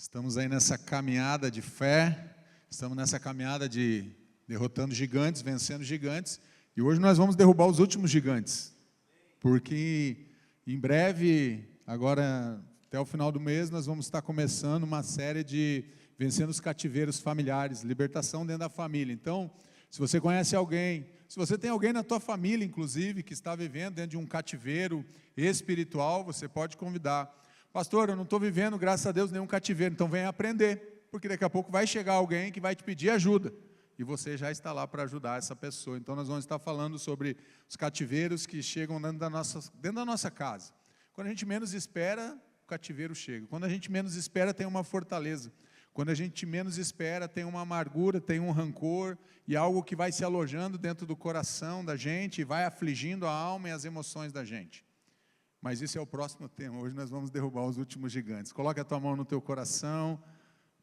Estamos aí nessa caminhada de fé, estamos nessa caminhada de derrotando gigantes, vencendo gigantes, e hoje nós vamos derrubar os últimos gigantes, porque em breve, agora até o final do mês, nós vamos estar começando uma série de vencendo os cativeiros familiares, libertação dentro da família. Então, se você conhece alguém, se você tem alguém na tua família, inclusive, que está vivendo dentro de um cativeiro espiritual, você pode convidar. Pastor, eu não estou vivendo, graças a Deus, nenhum cativeiro, então venha aprender, porque daqui a pouco vai chegar alguém que vai te pedir ajuda, e você já está lá para ajudar essa pessoa. Então nós vamos estar falando sobre os cativeiros que chegam dentro da nossa casa. Quando a gente menos espera, o cativeiro chega. Quando a gente menos espera, tem uma fortaleza. Quando a gente menos espera, tem uma amargura, tem um rancor, e algo que vai se alojando dentro do coração da gente, e vai afligindo a alma e as emoções da gente. Mas isso é o próximo tema. Hoje nós vamos derrubar os últimos gigantes. Coloque a tua mão no teu coração.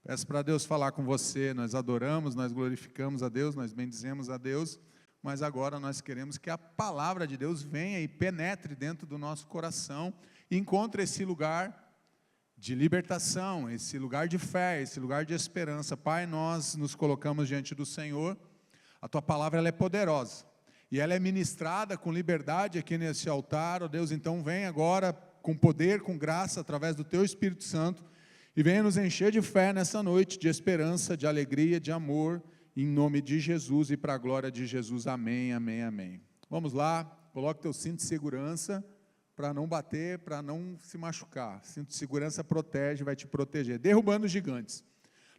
Peço para Deus falar com você. Nós adoramos, nós glorificamos a Deus, nós bendizemos a Deus. Mas agora nós queremos que a palavra de Deus venha e penetre dentro do nosso coração. E encontre esse lugar de libertação, esse lugar de fé, esse lugar de esperança. Pai, nós nos colocamos diante do Senhor. A tua palavra ela é poderosa. E ela é ministrada com liberdade aqui nesse altar, ó Deus, então vem agora com poder, com graça, através do Teu Espírito Santo, e venha nos encher de fé nessa noite, de esperança, de alegria, de amor, em nome de Jesus e para a glória de Jesus, amém, amém, amém. Vamos lá, coloque teu cinto de segurança, para não bater, para não se machucar. Cinto de segurança protege, vai te proteger. Derrubando os gigantes.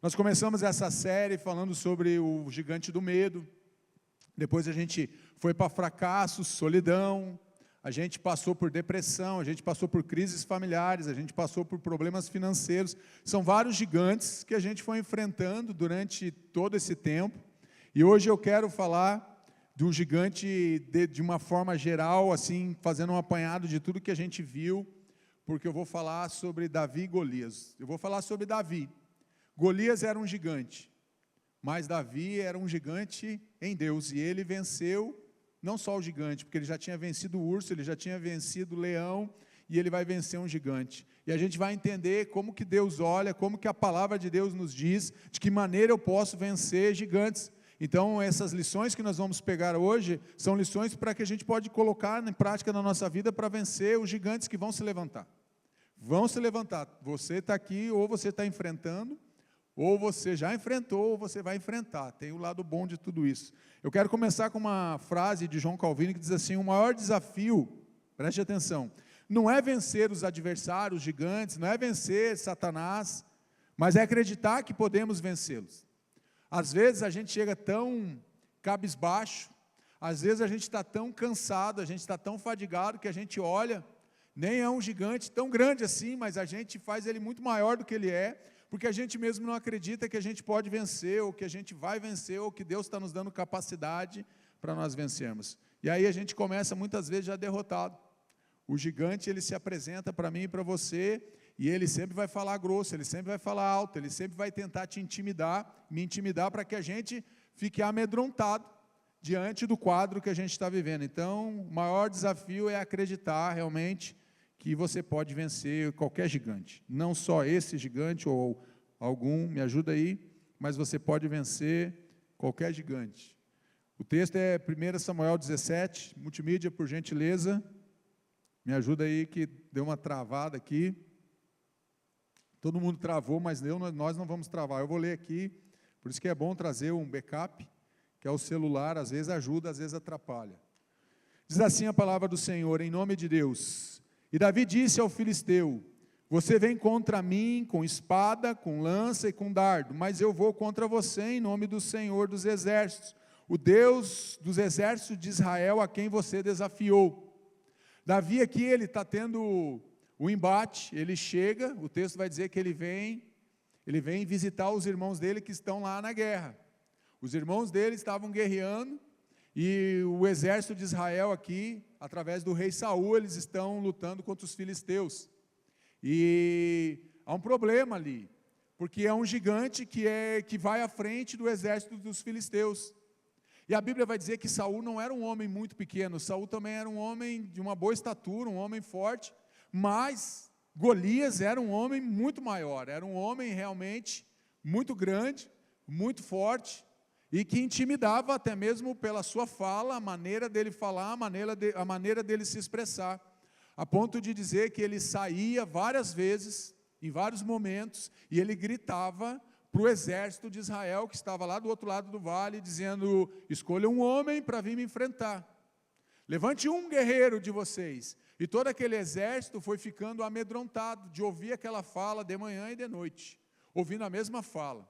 Nós começamos essa série falando sobre o gigante do medo. Depois a gente foi para fracasso, solidão, a gente passou por depressão, a gente passou por crises familiares, a gente passou por problemas financeiros. São vários gigantes que a gente foi enfrentando durante todo esse tempo. E hoje eu quero falar do gigante de uma forma geral, assim, fazendo um apanhado de tudo que a gente viu, porque eu vou falar sobre Davi e Golias. Eu vou falar sobre Davi. Golias era um gigante. Mas Davi era um gigante em Deus, e ele venceu, não só o gigante, porque ele já tinha vencido o urso, ele já tinha vencido o leão, e ele vai vencer um gigante. E a gente vai entender como que Deus olha, como que a palavra de Deus nos diz, de que maneira eu posso vencer gigantes. Então essas lições que nós vamos pegar hoje, são lições para que a gente pode colocar em prática na nossa vida, para vencer os gigantes que vão se levantar. Vão se levantar, você está aqui, ou você está enfrentando, ou você já enfrentou, ou você vai enfrentar. Tem o lado bom de tudo isso. Eu quero começar com uma frase de João Calvino que diz assim: o maior desafio, preste atenção, não é vencer os adversários, os gigantes, não é vencer Satanás, mas é acreditar que podemos vencê-los. Às vezes a gente chega tão cabisbaixo, às vezes a gente está tão cansado, a gente está tão fadigado, que a gente olha, nem é um gigante tão grande assim, mas a gente faz ele muito maior do que ele é, porque a gente mesmo não acredita que a gente pode vencer, ou que a gente vai vencer, ou que Deus está nos dando capacidade para nós vencermos. E aí a gente começa muitas vezes já derrotado. O gigante, ele se apresenta para mim e para você, e ele sempre vai falar grosso, ele sempre vai falar alto, ele sempre vai tentar te intimidar, me intimidar, para que a gente fique amedrontado diante do quadro que a gente está vivendo. Então, o maior desafio é acreditar realmente que você pode vencer qualquer gigante, não só esse gigante ou algum, me ajuda aí, mas você pode vencer qualquer gigante. O texto é 1 Samuel 17, multimídia, por gentileza, me ajuda aí que deu uma travada aqui, todo mundo travou, mas nós não vamos travar, eu vou ler aqui, por isso que é bom trazer um backup, que é o celular, às vezes ajuda, às vezes atrapalha. Diz assim a palavra do Senhor, em nome de Deus: e Davi disse ao filisteu: você vem contra mim com espada, com lança e com dardo, mas eu vou contra você em nome do Senhor dos exércitos, o Deus dos exércitos de Israel, a quem você desafiou. Davi aqui, ele está tendo o embate, ele chega, o texto vai dizer que ele vem visitar os irmãos dele que estão lá na guerra. Os irmãos dele estavam guerreando, e o exército de Israel aqui, através do rei Saul, eles estão lutando contra os filisteus. E há um problema ali, porque é um gigante que vai à frente do exército dos filisteus. E a Bíblia vai dizer que Saul não era um homem muito pequeno, Saul também era um homem de uma boa estatura, um homem forte, mas Golias era um homem muito maior, era um homem realmente muito grande, muito forte, e que intimidava até mesmo pela sua fala, a maneira dele falar, a maneira dele se expressar, a ponto de dizer que ele saía várias vezes, em vários momentos, e ele gritava para o exército de Israel, que estava lá do outro lado do vale, dizendo: escolha um homem para vir me enfrentar, levante um guerreiro de vocês. E todo aquele exército foi ficando amedrontado de ouvir aquela fala de manhã e de noite, ouvindo a mesma fala.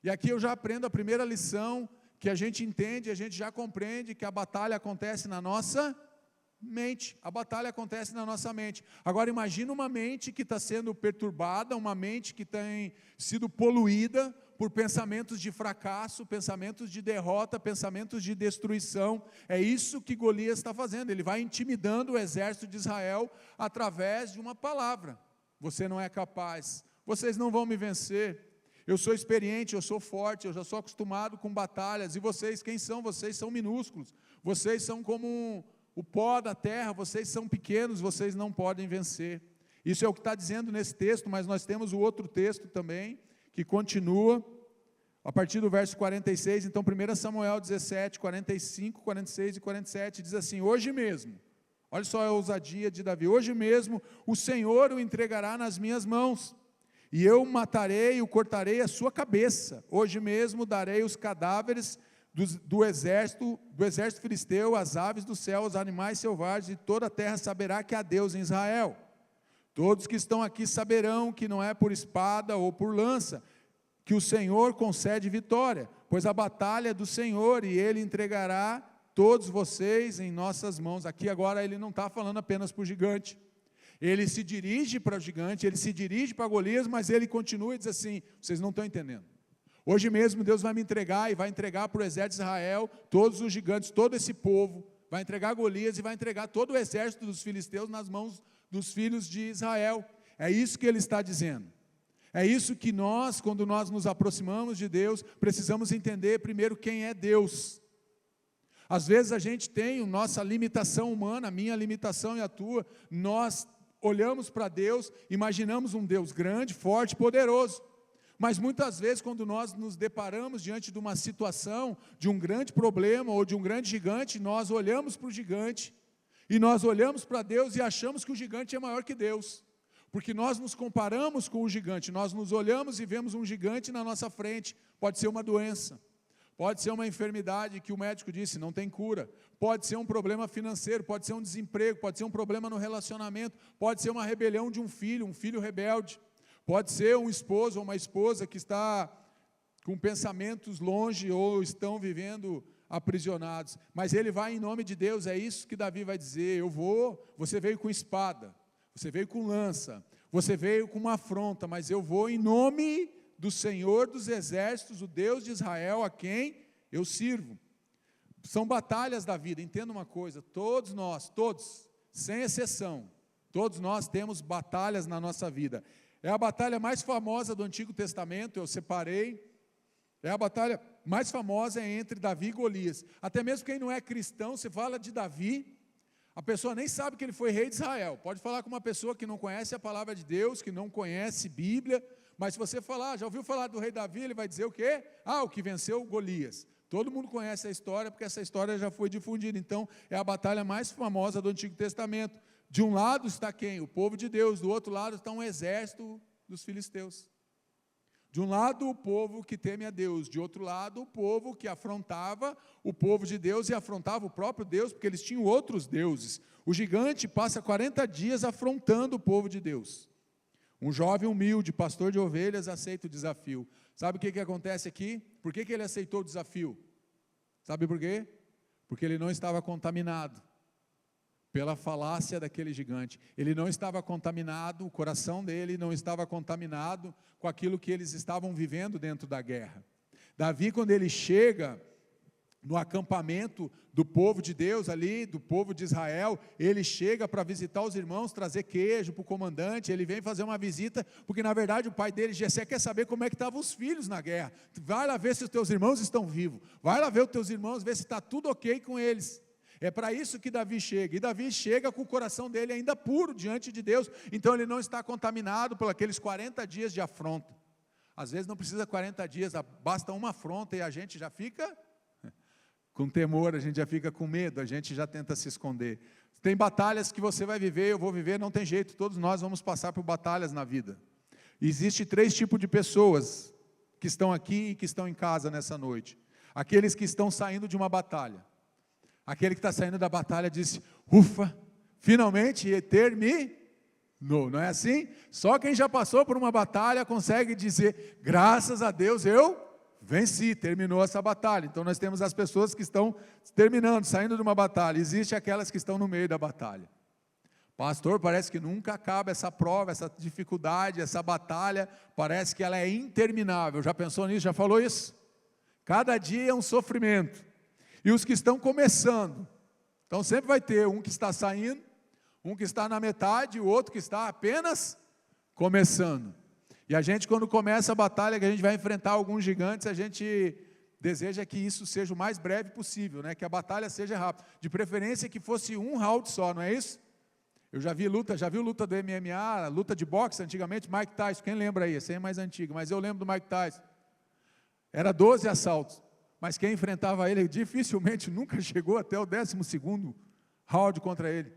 E aqui eu já aprendo a primeira lição, que a gente entende, a gente já compreende que a batalha acontece na nossa mente. A batalha acontece na nossa mente. Agora imagina uma mente que está sendo perturbada, uma mente que tem sido poluída por pensamentos de fracasso, pensamentos de derrota, pensamentos de destruição. É isso que Golias está fazendo. Ele vai intimidando o exército de Israel através de uma palavra: você não é capaz, vocês não vão me vencer. Eu sou experiente, eu sou forte, eu já sou acostumado com batalhas. E vocês, quem são? Vocês são minúsculos. Vocês são como o pó da terra, vocês são pequenos, vocês não podem vencer. Isso é o que está dizendo nesse texto, mas nós temos o outro texto também, que continua, a partir do verso 46, então 1 Samuel 17, 45, 46 e 47, diz assim: hoje mesmo, olha só a ousadia de Davi, hoje mesmo o Senhor o entregará nas minhas mãos, e eu matarei e o cortarei a sua cabeça, hoje mesmo darei os cadáveres do exército filisteu, as aves do céu, os animais selvagens, e toda a terra saberá que há Deus em Israel. Todos que estão aqui saberão que não é por espada ou por lança que o Senhor concede vitória, pois a batalha é do Senhor, e Ele entregará todos vocês em nossas mãos. Aqui agora ele não está falando apenas para o gigante, ele se dirige para o gigante, ele se dirige para Golias, mas ele continua e diz assim: vocês não estão entendendo. Hoje mesmo Deus vai me entregar, e vai entregar para o exército de Israel todos os gigantes, todo esse povo, vai entregar Golias e vai entregar todo o exército dos filisteus nas mãos dos filhos de Israel. É isso que ele está dizendo. É isso que nós, quando nós nos aproximamos de Deus, precisamos entender primeiro quem é Deus. Às vezes a gente tem nossa limitação humana, a minha limitação e a tua, nós olhamos para Deus, imaginamos um Deus grande, forte, poderoso, mas muitas vezes quando nós nos deparamos diante de uma situação, de um grande problema ou de um grande gigante, nós olhamos para o gigante, e nós olhamos para Deus e achamos que o gigante é maior que Deus, porque nós nos comparamos com o gigante, nós nos olhamos e vemos um gigante na nossa frente. Pode ser uma doença, pode ser uma enfermidade que o médico disse não tem cura, pode ser um problema financeiro, pode ser um desemprego, pode ser um problema no relacionamento, pode ser uma rebelião de um filho rebelde, pode ser um esposo ou uma esposa que está com pensamentos longe ou estão vivendo aprisionados, mas ele vai em nome de Deus. É isso que Davi vai dizer: você veio com espada, você veio com lança, você veio com uma afronta, mas eu vou em nome do Senhor dos exércitos, o Deus de Israel, a quem eu sirvo. São batalhas da vida. Entenda uma coisa: todos nós, todos, sem exceção, todos nós temos batalhas na nossa vida. É a batalha mais famosa do Antigo Testamento, eu separei. É a batalha mais famosa entre Davi e Golias. Até mesmo quem não é cristão, você fala de Davi, a pessoa nem sabe que ele foi rei de Israel. Pode falar com uma pessoa que não conhece a palavra de Deus, que não conhece Bíblia, mas se você falar, já ouviu falar do rei Davi, ele vai dizer o quê? O que venceu Golias. Todo mundo conhece a história, porque essa história já foi difundida. Então, é a batalha mais famosa do Antigo Testamento. De um lado está quem? O povo de Deus. Do outro lado está um exército dos filisteus. De um lado o povo que teme a Deus, de outro lado o povo que afrontava o povo de Deus e afrontava o próprio Deus, porque eles tinham outros deuses. O gigante passa 40 dias afrontando o povo de Deus. Um jovem humilde, pastor de ovelhas, aceita o desafio. Sabe o que acontece aqui? Por que ele aceitou o desafio? Sabe por quê? Porque ele não estava contaminado pela falácia daquele gigante. Ele não estava contaminado, o coração dele não estava contaminado com aquilo que eles estavam vivendo dentro da guerra. Davi, quando ele chega no acampamento do povo de Deus ali, do povo de Israel, ele chega para visitar os irmãos, trazer queijo para o comandante, ele vem fazer uma visita, porque na verdade o pai dele, Jessé, quer saber como é que estavam os filhos na guerra. Vai lá ver se os teus irmãos estão vivos, vai lá ver os teus irmãos, ver se está tudo ok com eles. É para isso que Davi chega, e Davi chega com o coração dele ainda puro diante de Deus, então ele não está contaminado por aqueles 40 dias de afronta. Às vezes não precisa 40 dias, basta uma afronta e a gente já fica com temor, a gente já fica com medo, a gente já tenta se esconder. Tem batalhas que você vai viver, eu vou viver, não tem jeito, todos nós vamos passar por batalhas na vida. Existem 3 tipos de pessoas que estão aqui e que estão em casa nessa noite. Aqueles que estão saindo de uma batalha. Aquele que está saindo da batalha diz, ufa, finalmente terminou, não é assim? Só quem já passou por uma batalha consegue dizer, graças a Deus eu venci, terminou essa batalha. Então nós temos as pessoas que estão terminando, saindo de uma batalha. Existem aquelas que estão no meio da batalha. Pastor, parece que nunca acaba essa prova, essa dificuldade, essa batalha, parece que ela é interminável. Já pensou nisso? Já falou isso? Cada dia é um sofrimento. E os que estão começando, então sempre vai ter um que está saindo, um que está na metade, o outro que está apenas começando. E a gente, quando começa a batalha, que a gente vai enfrentar alguns gigantes, a gente deseja que isso seja o mais breve possível, né? Que a batalha seja rápida, de preferência que fosse um round só, não é isso? Eu já viu luta do MMA, luta de boxe antigamente, Mike Tyson, quem lembra aí? Esse aí é mais antigo, mas eu lembro do Mike Tyson. Era 12 assaltos. Mas quem enfrentava ele dificilmente nunca chegou até o 12º round contra ele.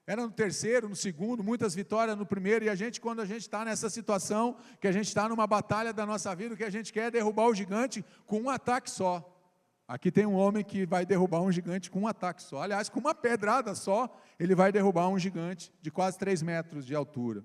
Era no terceiro, no segundo, muitas vitórias no primeiro, e a gente, quando a gente está nessa situação, que a gente está numa batalha da nossa vida, o que a gente quer é derrubar o gigante com um ataque só. Aqui tem um homem que vai derrubar um gigante com um ataque só. Aliás, com uma pedrada só, ele vai derrubar um gigante de quase 3 metros de altura.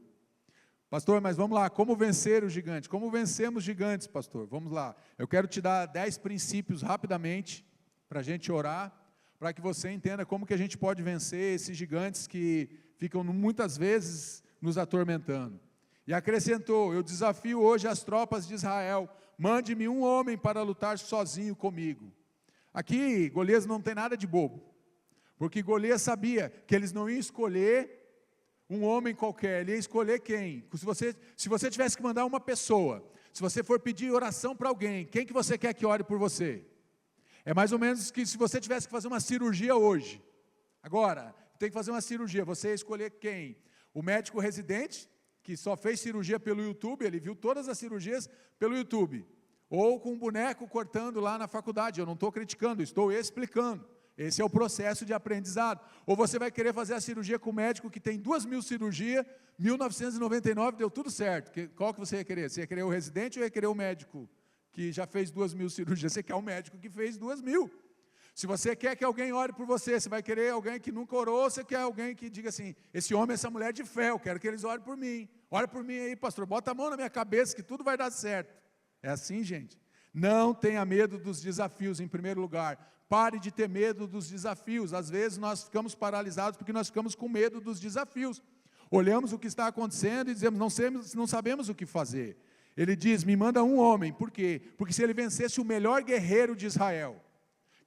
Pastor, mas vamos lá, como vencer o gigante? Como vencemos gigantes, pastor? Vamos lá, eu quero te dar 10 princípios rapidamente, para a gente orar, para que você entenda como que a gente pode vencer esses gigantes que ficam muitas vezes nos atormentando. E acrescentou, eu desafio hoje as tropas de Israel, mande-me um homem para lutar sozinho comigo. Aqui, Golias não tem nada de bobo, porque Golias sabia que eles não iam escolher um homem qualquer, ele ia escolher quem? Se você tivesse que mandar uma pessoa, se você for pedir oração para alguém, quem que você quer que ore por você? É mais ou menos que se você tivesse que fazer uma cirurgia hoje, agora, tem que fazer uma cirurgia, você ia escolher quem? O médico residente, que só fez cirurgia pelo YouTube, ele viu todas as cirurgias pelo YouTube, ou com um boneco cortando lá na faculdade, eu não estou criticando, estou explicando. Esse é o processo de aprendizado. Ou você vai querer fazer a cirurgia com o médico que tem 2.000 cirurgias, 1999 deu tudo certo. Qual que você ia querer? Você ia querer o residente ou ia querer o médico que já fez 2.000 cirurgias? Você quer o médico que fez 2.000. Se você quer que alguém ore por você, você vai querer alguém que nunca orou, ou você quer alguém que diga assim, esse homem, essa mulher de fé, eu quero que eles orem por mim. Ora por mim aí, pastor, bota a mão na minha cabeça que tudo vai dar certo. É assim, gente. Não tenha medo dos desafios, em primeiro lugar. Pare de ter medo dos desafios. Às vezes nós ficamos paralisados porque nós ficamos com medo dos desafios. Olhamos o que está acontecendo e dizemos, não sabemos o que fazer. Ele diz, me manda um homem. Por quê? Porque se ele vencesse o melhor guerreiro de Israel,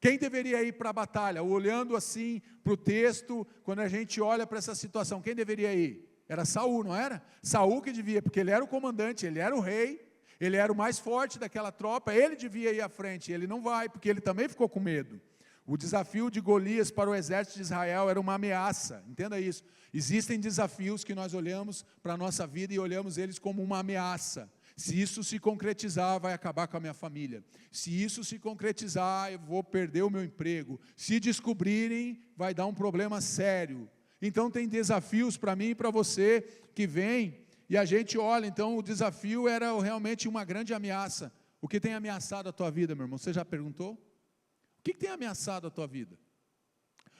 quem deveria ir para a batalha? Olhando assim para o texto, quando a gente olha para essa situação, quem deveria ir? Era Saul, não era? Saul que devia, porque ele era o comandante, ele era o rei, ele era o mais forte daquela tropa, ele devia ir à frente, ele não vai, porque ele também ficou com medo. O desafio de Golias para o exército de Israel era uma ameaça, entenda isso. Existem desafios que nós olhamos para a nossa vida e olhamos eles como uma ameaça. Se isso se concretizar, vai acabar com a minha família. Se isso se concretizar, eu vou perder o meu emprego. Se descobrirem, vai dar um problema sério. Então tem desafios para mim e para você que vêm, e a gente olha, então o desafio era realmente uma grande ameaça. O que tem ameaçado a tua vida, meu irmão? Você já perguntou? O que tem ameaçado a tua vida?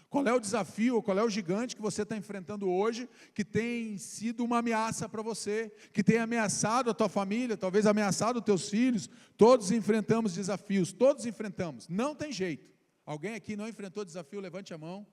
Qual é o desafio, qual é o gigante que você está enfrentando hoje, que tem sido uma ameaça para você, que tem ameaçado a tua família, talvez ameaçado os teus filhos? Todos enfrentamos desafios, todos enfrentamos, não tem jeito. Alguém aqui não enfrentou desafio? Levante a mão.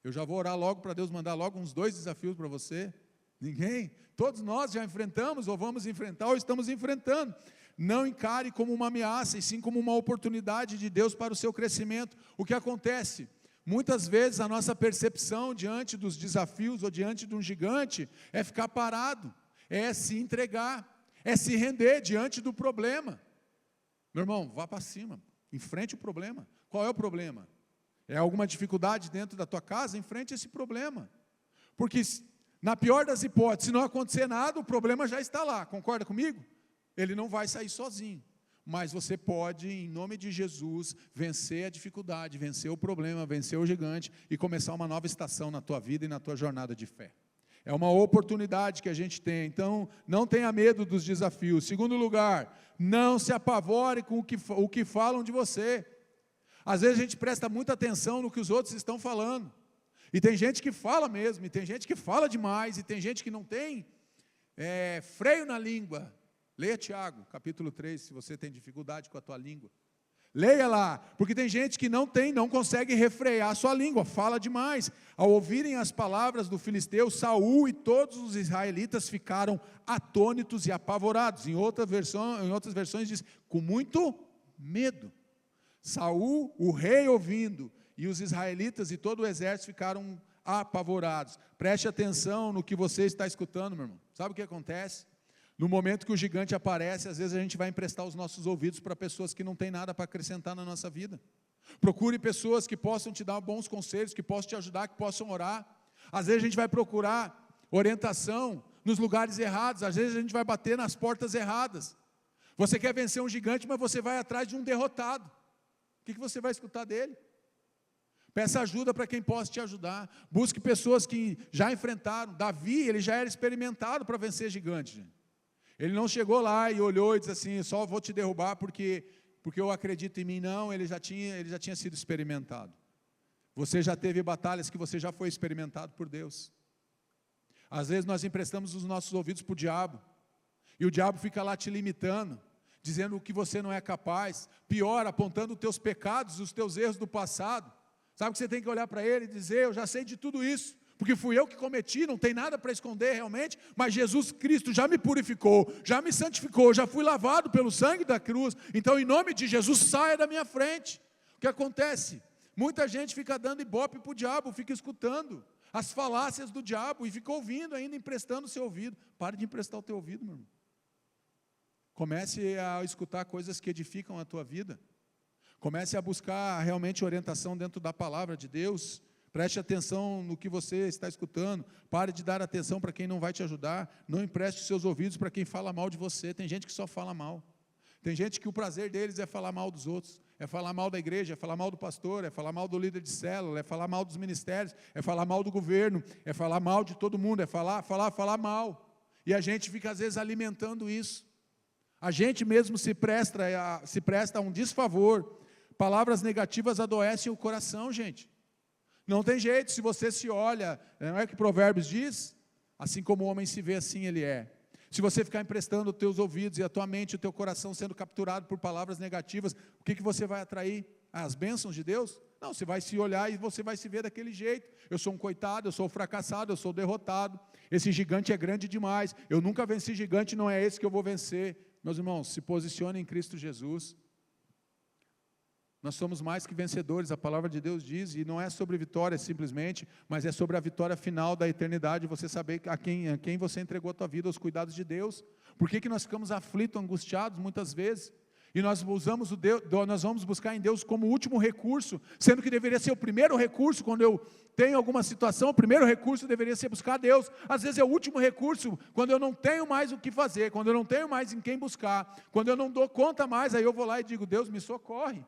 Eu já vou orar logo para Deus mandar logo uns 2 desafios para você. Ninguém? Todos nós já enfrentamos, ou vamos enfrentar, ou estamos enfrentando. Não encare como uma ameaça, e sim como uma oportunidade de Deus para o seu crescimento. O que acontece? Muitas vezes a nossa percepção diante dos desafios, ou diante de um gigante, é ficar parado, é se entregar, é se render diante do problema. Meu irmão, vá para cima, enfrente o problema. Qual é o problema? É alguma dificuldade dentro da tua casa? Enfrente esse problema. Porque, na pior das hipóteses, se não acontecer nada, o problema já está lá. Concorda comigo? Ele não vai sair sozinho. Mas você pode, em nome de Jesus, vencer a dificuldade, vencer o problema, vencer o gigante e começar uma nova estação na tua vida e na tua jornada de fé. É uma oportunidade que a gente tem. Então, não tenha medo dos desafios. Segundo lugar, não se apavore com o que falam de você. Às vezes a gente presta muita atenção no que os outros estão falando. E tem gente que fala mesmo, e tem gente que fala demais, e tem gente que não tem freio na língua. Leia Tiago, capítulo 3, se você tem dificuldade com a tua língua. Leia lá, porque tem gente que não consegue refrear a sua língua, fala demais. Ao ouvirem as palavras do filisteu, Saul e todos os israelitas ficaram atônitos e apavorados. Em outras versões diz, com muito medo. Saul, o rei, ouvindo, e os israelitas e todo o exército ficaram apavorados. Preste atenção no que você está escutando, meu irmão. Sabe o que acontece? No momento que o gigante aparece, às vezes a gente vai emprestar os nossos ouvidos para pessoas que não têm nada para acrescentar na nossa vida. Procure pessoas que possam te dar bons conselhos, que possam te ajudar, que possam orar. Às vezes a gente vai procurar orientação nos lugares errados, às vezes a gente vai bater nas portas erradas. Você quer vencer um gigante, mas você vai atrás de um derrotado. O que você vai escutar dele? Peça ajuda para quem possa te ajudar. Busque pessoas que já enfrentaram. Davi, ele já era experimentado para vencer gigantes. Ele não chegou lá e olhou e disse assim, só vou te derrubar porque eu acredito em mim. Não, ele já tinha sido experimentado. Você já teve batalhas que você já foi experimentado por Deus. Às vezes nós emprestamos os nossos ouvidos para o diabo. E o diabo fica lá te limitando, dizendo que você não é capaz, pior, apontando os teus pecados, os teus erros do passado. Sabe que você tem que olhar para ele e dizer, eu já sei de tudo isso, porque fui eu que cometi, não tem nada para esconder realmente, mas Jesus Cristo já me purificou, já me santificou, já fui lavado pelo sangue da cruz, então em nome de Jesus, saia da minha frente. O que acontece? Muita gente fica dando ibope para o diabo, fica escutando as falácias do diabo, e fica ouvindo ainda, emprestando o seu ouvido. Pare de emprestar o teu ouvido, meu irmão. Comece a escutar coisas que edificam a tua vida. Comece a buscar realmente orientação dentro da palavra de Deus. Preste atenção no que você está escutando. Pare de dar atenção para quem não vai te ajudar. Não empreste os seus ouvidos para quem fala mal de você. Tem gente que só fala mal. Tem gente que o prazer deles é falar mal dos outros. É falar mal da igreja, é falar mal do pastor, é falar mal do líder de célula, é falar mal dos ministérios, é falar mal do governo, é falar mal de todo mundo, é falar mal. E a gente fica às vezes alimentando isso. A gente mesmo se presta a um desfavor. Palavras negativas adoecem o coração, gente. Não tem jeito, se você se olha, não é que Provérbios diz? Assim como o homem se vê, assim ele é. Se você ficar emprestando os teus ouvidos e a tua mente, o teu coração sendo capturado por palavras negativas, o que você vai atrair? As bênçãos de Deus? Não, você vai se olhar e você vai se ver daquele jeito. Eu sou um coitado, eu sou um fracassado, eu sou derrotado. Esse gigante é grande demais. Eu nunca venci gigante, não é esse que eu vou vencer. Meus irmãos, se posicione em Cristo Jesus. Nós somos mais que vencedores, a palavra de Deus diz, e não é sobre vitória simplesmente, mas é sobre a vitória final da eternidade, você saber a quem você entregou a tua vida, aos cuidados de Deus. Por que nós ficamos aflitos, angustiados muitas vezes? E nós vamos buscar em Deus como último recurso, sendo que deveria ser o primeiro recurso. Quando eu tenho alguma situação, o primeiro recurso deveria ser buscar a Deus. Às vezes é o último recurso, quando eu não tenho mais o que fazer, quando eu não tenho mais em quem buscar, quando eu não dou conta mais, aí eu vou lá e digo, Deus me socorre.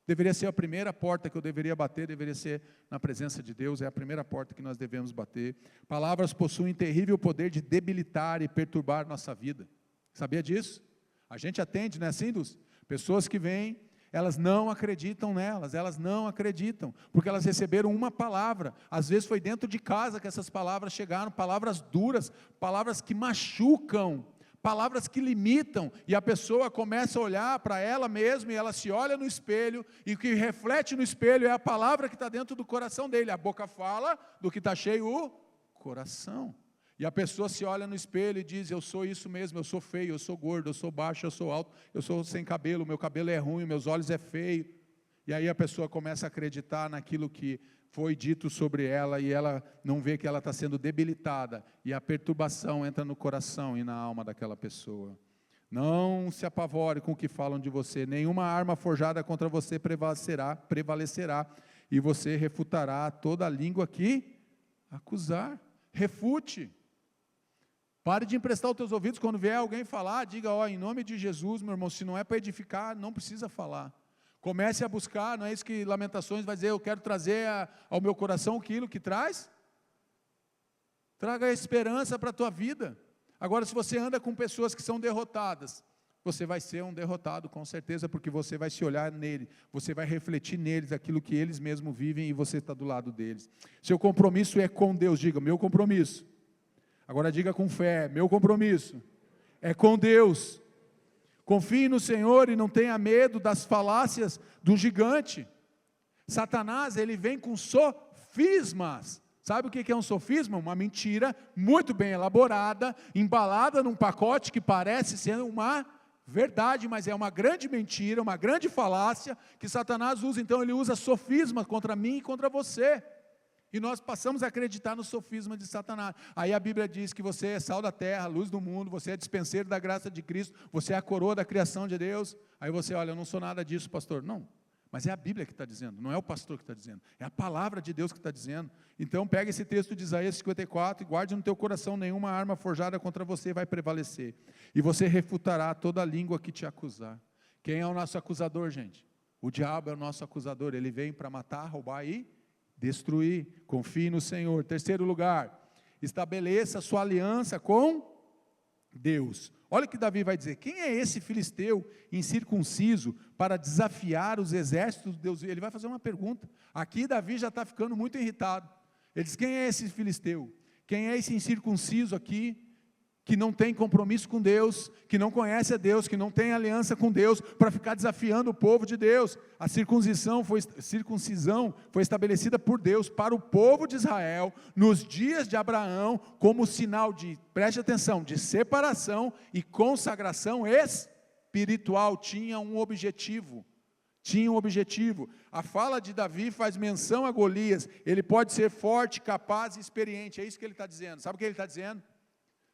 Deveria ser a primeira porta que eu deveria bater, deveria ser na presença de Deus, é a primeira porta que nós devemos bater. Palavras possuem terrível poder de debilitar e perturbar nossa vida. Sabia disso? A gente atende, não é assim, Luz? Pessoas que vêm, elas não acreditam nelas, elas não acreditam, porque elas receberam uma palavra, às vezes foi dentro de casa que essas palavras chegaram, palavras duras, palavras que machucam, palavras que limitam, e a pessoa começa a olhar para ela mesma, e ela se olha no espelho, e o que reflete no espelho é a palavra que está dentro do coração dele. A boca fala do que está cheio o coração, e a pessoa se olha no espelho e diz, eu sou isso mesmo, eu sou feio, eu sou gordo, eu sou baixo, eu sou alto, eu sou sem cabelo, meu cabelo é ruim, meus olhos é feio, e aí a pessoa começa a acreditar naquilo que foi dito sobre ela, e ela não vê que ela está sendo debilitada, e a perturbação entra no coração e na alma daquela pessoa. Não se apavore com o que falam de você, nenhuma arma forjada contra você prevalecerá, e você refutará toda a língua que acusar. Refute. Pare de emprestar os teus ouvidos quando vier alguém falar, diga, em nome de Jesus, meu irmão, se não é para edificar, não precisa falar. Comece a buscar, não é isso que Lamentações vai dizer, eu quero trazer ao meu coração aquilo que traz. Traga a esperança para a tua vida. Agora, se você anda com pessoas que são derrotadas, você vai ser um derrotado, com certeza, porque você vai se olhar nele, você vai refletir neles aquilo que eles mesmos vivem e você está do lado deles. Seu compromisso é com Deus, diga, meu compromisso. Agora diga com fé, meu compromisso é com Deus. Confie no Senhor e não tenha medo das falácias do gigante. Satanás, ele vem com sofismas. Sabe o que é um sofisma? Uma mentira muito bem elaborada, embalada num pacote que parece ser uma verdade, mas é uma grande mentira, uma grande falácia que Satanás usa. Então ele usa sofisma contra mim e contra você. E nós passamos a acreditar no sofisma de Satanás. Aí a Bíblia diz que você é sal da terra, luz do mundo, você é dispenseiro da graça de Cristo, você é a coroa da criação de Deus. Aí você, olha, eu não sou nada disso, pastor. Não, mas é a Bíblia que está dizendo, não é o pastor que está dizendo, é a palavra de Deus que está dizendo. Então pega esse texto de Isaías 54 e guarde no teu coração, nenhuma arma forjada contra você vai prevalecer. E você refutará toda a língua que te acusar. Quem é o nosso acusador, gente? O diabo é o nosso acusador, ele vem para matar, roubar e destruir. Confie no Senhor. Terceiro lugar, estabeleça sua aliança com Deus. Olha o que Davi vai dizer, quem é esse filisteu incircunciso para desafiar os exércitos de Deus? Ele vai fazer uma pergunta, aqui Davi já está ficando muito irritado, ele diz, quem é esse filisteu? Quem é esse incircunciso aqui, que não tem compromisso com Deus, que não conhece a Deus, que não tem aliança com Deus, para ficar desafiando o povo de Deus? A circuncisão foi estabelecida por Deus para o povo de Israel, nos dias de Abraão, como sinal de, preste atenção, de separação e consagração espiritual. Tinha um objetivo. A fala de Davi faz menção a Golias, ele pode ser forte, capaz e experiente, é isso que ele está dizendo. Sabe o que ele está dizendo?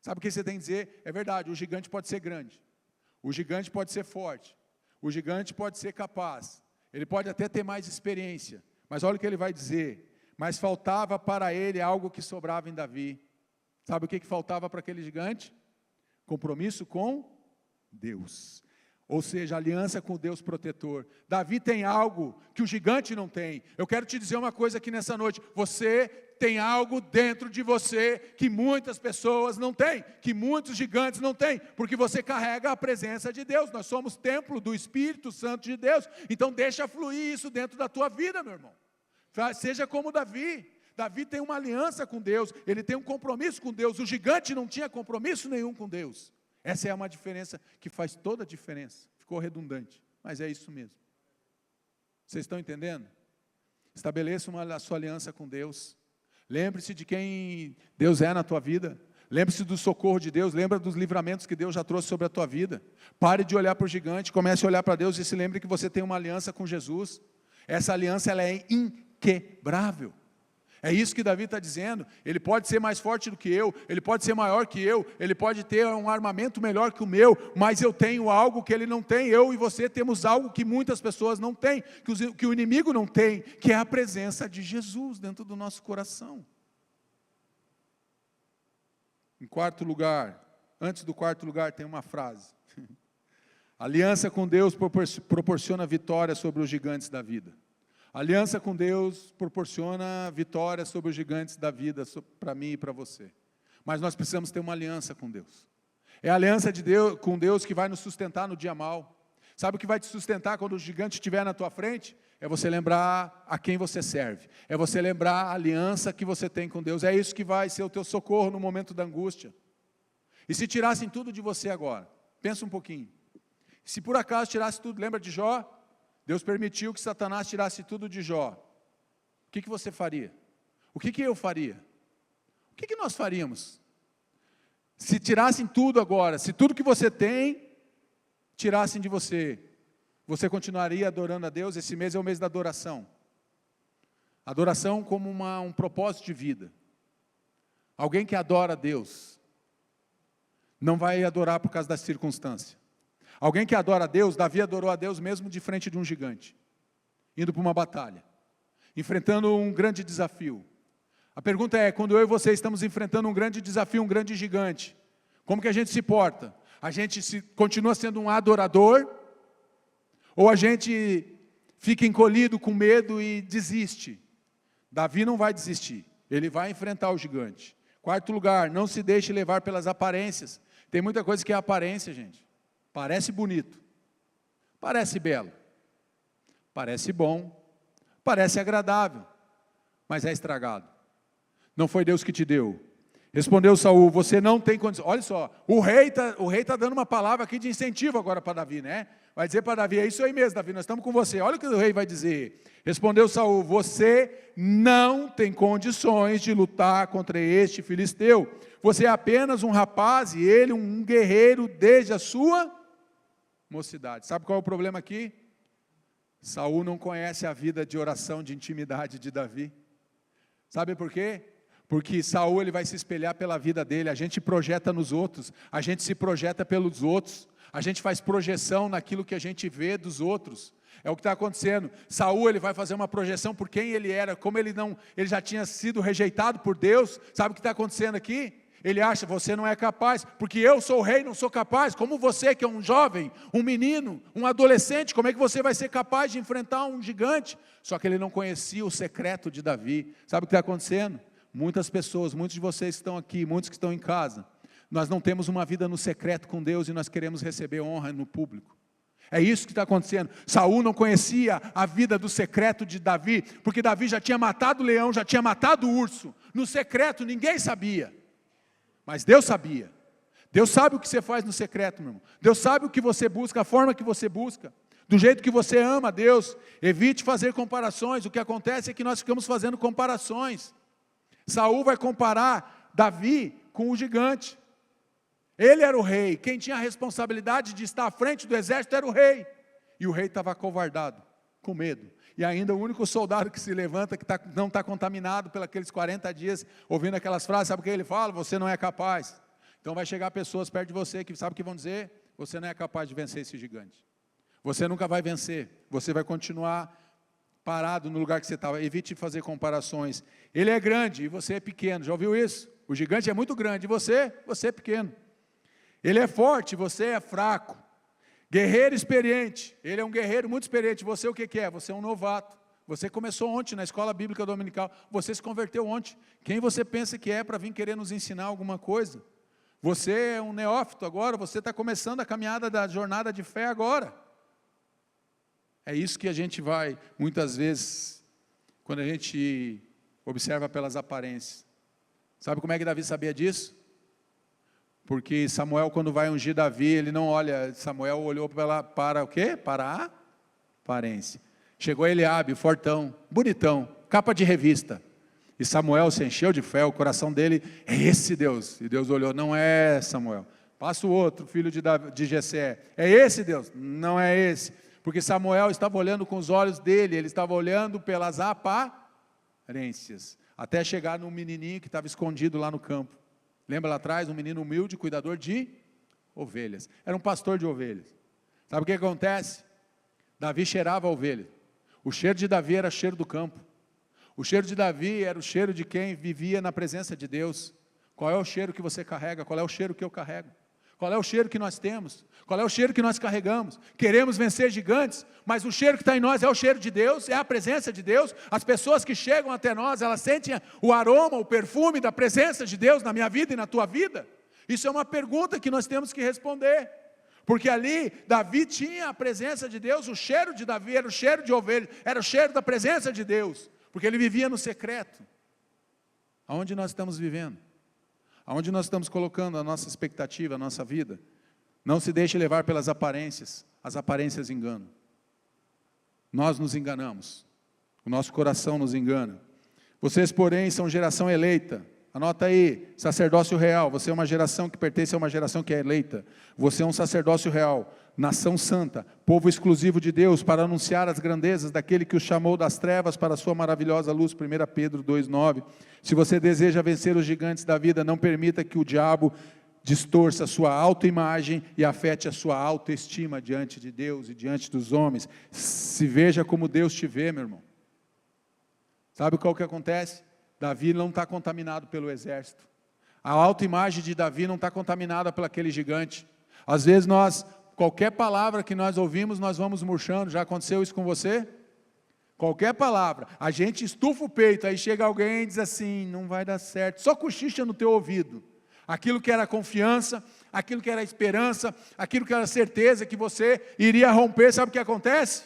Sabe o que você tem que dizer? É verdade, o gigante pode ser grande, o gigante pode ser forte, o gigante pode ser capaz, ele pode até ter mais experiência, mas olha o que ele vai dizer, mas faltava para ele algo que sobrava em Davi. Sabe o que faltava para aquele gigante? Compromisso com Deus, ou seja, aliança com o Deus protetor. Davi tem algo que o gigante não tem. Eu quero te dizer uma coisa aqui nessa noite, você tem algo dentro de você que muitas pessoas não têm, que muitos gigantes não têm, porque você carrega a presença de Deus. Nós somos templo do Espírito Santo de Deus, então deixa fluir isso dentro da tua vida, meu irmão. Seja como Davi. Davi tem uma aliança com Deus, ele tem um compromisso com Deus. O gigante não tinha compromisso nenhum com Deus. Essa é uma diferença que faz toda a diferença. Ficou redundante, mas é isso mesmo. Vocês estão entendendo? Estabeleça a sua aliança com Deus. Lembre-se de quem Deus é na tua vida. Lembre-se do socorro de Deus. Lembra dos livramentos que Deus já trouxe sobre a tua vida. Pare de olhar para o gigante, comece a olhar para Deus e se lembre que você tem uma aliança com Jesus. Essa aliança ela é inquebrável. É isso que Davi está dizendo. Ele pode ser mais forte do que eu, ele pode ser maior que eu, ele pode ter um armamento melhor que o meu, mas eu tenho algo que ele não tem. Eu e você temos algo que muitas pessoas não têm, que o inimigo não tem, que é a presença de Jesus dentro do nosso coração. Em quarto lugar, antes do quarto lugar tem uma frase. Aliança com Deus proporciona vitória sobre os gigantes da vida. Aliança com Deus proporciona vitória sobre os gigantes da vida, para mim e para você. Mas nós precisamos ter uma aliança com Deus. É a aliança de Deus, com Deus que vai nos sustentar no dia mau. Sabe o que vai te sustentar quando o gigante estiver na tua frente? É você lembrar a quem você serve. É você lembrar a aliança que você tem com Deus. É isso que vai ser o teu socorro no momento da angústia. E se tirassem tudo de você agora? Pensa um pouquinho. Se por acaso tirasse tudo, lembra de Jó? Deus permitiu que Satanás tirasse tudo de Jó. O que você faria? O que eu faria? O que nós faríamos? Se tirassem tudo agora, se tudo que você tem, tirassem de você, você continuaria adorando a Deus? Esse mês é o mês da adoração. Adoração como um propósito de vida. Alguém que adora a Deus, não vai adorar por causa da circunstância. Alguém que adora a Deus, Davi adorou a Deus mesmo de frente de um gigante, indo para uma batalha. enfrentando um grande desafio. A pergunta é, quando eu e você estamos enfrentando um grande desafio, um grande gigante, como que a gente se porta? A gente continua sendo um adorador? Ou a gente fica encolhido com medo e desiste? Davi não vai desistir, ele vai enfrentar o gigante. Quarto lugar, não se deixe levar pelas aparências. Tem muita coisa que é aparência, gente. Parece bonito, parece belo, parece bom, parece agradável, mas é estragado. Não foi Deus que te deu. Respondeu Saul, você não tem condição. Olha só, o rei tá dando uma palavra aqui de incentivo agora para Davi, né? Vai dizer para Davi, é isso aí mesmo, Davi, nós estamos com você. Olha o que o rei vai dizer. Respondeu Saul, você não tem condições de lutar contra este filisteu. Você é apenas um rapaz e ele um guerreiro desde a sua mocidade. Sabe qual é o problema aqui? Saul não conhece a vida de oração, de intimidade de Davi. Sabe por quê? Porque Saul ele vai se espelhar pela vida dele, a gente projeta nos outros, a gente se projeta pelos outros, a gente faz projeção naquilo que a gente vê dos outros. É o que está acontecendo. Saul ele vai fazer uma projeção por quem ele era, como ele já tinha sido rejeitado por Deus. Sabe o que está acontecendo aqui? Ele acha, você não é capaz, porque eu sou o rei, não sou capaz. Como você que é um jovem, um menino, um adolescente, como é que você vai ser capaz de enfrentar um gigante? Só que ele não conhecia o secreto de Davi. Sabe o que está acontecendo? Muitas pessoas, muitos de vocês que estão aqui, muitos que estão em casa, nós não temos uma vida no secreto com Deus e nós queremos receber honra no público. É isso que está acontecendo. Saul não conhecia a vida do secreto de Davi, porque Davi já tinha matado o leão, já tinha matado o urso. No secreto ninguém sabia, mas Deus sabia. Deus sabe o que você faz no secreto, meu irmão. Deus sabe o que você busca, a forma que você busca, do jeito que você ama a Deus. Evite fazer comparações. O que acontece é que nós ficamos fazendo comparações. Saul vai comparar Davi com o gigante. Ele era o rei, quem tinha a responsabilidade de estar à frente do exército era o rei. E o rei estava acovardado, com medo. E ainda o único soldado que se levanta, que não está contaminado pelos aqueles 40 dias, ouvindo aquelas frases, sabe o que ele fala? Você não é capaz. Então vai chegar pessoas perto de você, que sabe o que vão dizer? Você não é capaz de vencer esse gigante. Você nunca vai vencer, você vai continuar parado no lugar que você estava. Evite fazer comparações. Ele é grande e você é pequeno, já ouviu isso? O gigante é muito grande e você é pequeno. Ele é forte, você é fraco. Guerreiro experiente, ele é um guerreiro muito experiente. Você o que é? Você é um novato. Você começou ontem na escola bíblica dominical, você se converteu ontem. Quem você pensa que é para vir querer nos ensinar alguma coisa? Você é um neófito agora, você está começando a caminhada da jornada de fé agora. É isso que a gente vai, muitas vezes, quando a gente observa pelas aparências. Sabe como é que Davi sabia disso? Porque Samuel, quando vai ungir Davi, ele não olha, Samuel olhou para o quê? Para a aparência. Chegou Eliabe, fortão, bonitão, capa de revista. E Samuel se encheu de fé, o coração dele, é esse Deus. E Deus olhou, não é Samuel. Passa o outro, filho de Jessé. É esse Deus? Não é esse. Porque Samuel estava olhando com os olhos dele, ele estava olhando pelas aparências. Até chegar num menininho que estava escondido lá no campo. Lembra lá atrás, um menino humilde, cuidador de ovelhas. Era um pastor de ovelhas. Sabe o que acontece? Davi cheirava a ovelha. O cheiro de Davi era cheiro do campo. O cheiro de Davi era o cheiro de quem vivia na presença de Deus. Qual é o cheiro que você carrega? Qual é o cheiro que eu carrego? Qual é o cheiro que nós temos? Qual é o cheiro que nós carregamos? Queremos vencer gigantes, mas o cheiro que está em nós é o cheiro de Deus, é a presença de Deus. As pessoas que chegam até nós, elas sentem o aroma, o perfume da presença de Deus na minha vida e na tua vida? Isso é uma pergunta que nós temos que responder. Porque ali, Davi tinha a presença de Deus, o cheiro de Davi era o cheiro de ovelha, era o cheiro da presença de Deus, porque ele vivia no secreto. Aonde nós estamos vivendo? Aonde nós estamos colocando a nossa expectativa, a nossa vida? Não se deixe levar pelas aparências, as aparências enganam. Nós nos enganamos, o nosso coração nos engana. Vocês, porém, são geração eleita. Anota aí, sacerdócio real. Você é uma geração que pertence a uma geração que é eleita. Você é um sacerdócio real, nação santa, povo exclusivo de Deus, para anunciar as grandezas daquele que os chamou das trevas para a sua maravilhosa luz. 1 Pedro 2,9. Se você deseja vencer os gigantes da vida, não permita que o diabo distorça a sua autoimagem e afete a sua autoestima diante de Deus e diante dos homens. Se veja como Deus te vê, meu irmão. Sabe qual que acontece? Davi não está contaminado pelo exército. A autoimagem de Davi não está contaminada por aquele gigante. Às vezes qualquer palavra que nós ouvimos, nós vamos murchando. Já aconteceu isso com você? Qualquer palavra, a gente estufa o peito, aí chega alguém e diz assim, não vai dar certo, só cochicha no teu ouvido. Aquilo que era confiança, aquilo que era esperança, aquilo que era certeza que você iria romper, sabe o que acontece?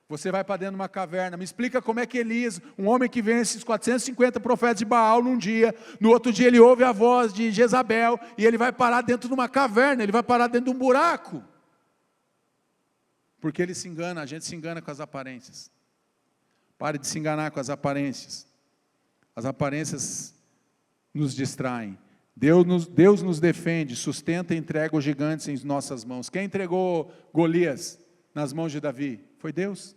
Você vai para dentro de uma caverna. Me explica como é que Elias, um homem que vence esses 450 profetas de Baal num dia, no outro dia ele ouve a voz de Jezabel, e ele vai parar dentro de uma caverna, ele vai parar dentro de um buraco. Porque ele se engana, a gente se engana com as aparências. Pare de se enganar com as aparências. As aparências nos distraem. Deus nos defende, sustenta e entrega os gigantes em nossas mãos. Quem entregou Golias nas mãos de Davi? Foi Deus.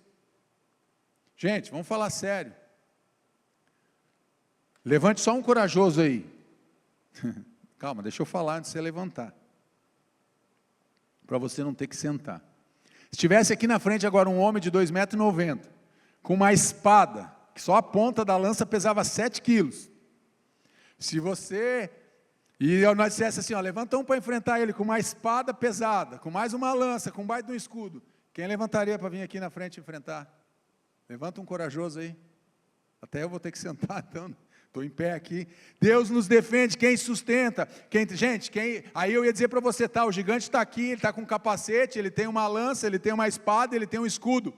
Gente, vamos falar sério. Levante só um corajoso aí. Calma, deixa eu falar antes de você levantar. Para você não ter que sentar. Se tivesse aqui na frente agora um homem de 2,90 m, com uma espada, que só a ponta da lança pesava 7 quilos. Se você, e nós dissesse assim, levanta um para enfrentar ele com uma espada pesada, com mais uma lança, com mais de um escudo, quem levantaria para vir aqui na frente enfrentar? Levanta um corajoso aí. Até eu vou ter que sentar, então, estou em pé aqui. Deus nos defende, quem sustenta, aí eu ia dizer para você, o gigante está aqui, ele está com um capacete, ele tem uma lança, ele tem uma espada, ele tem um escudo.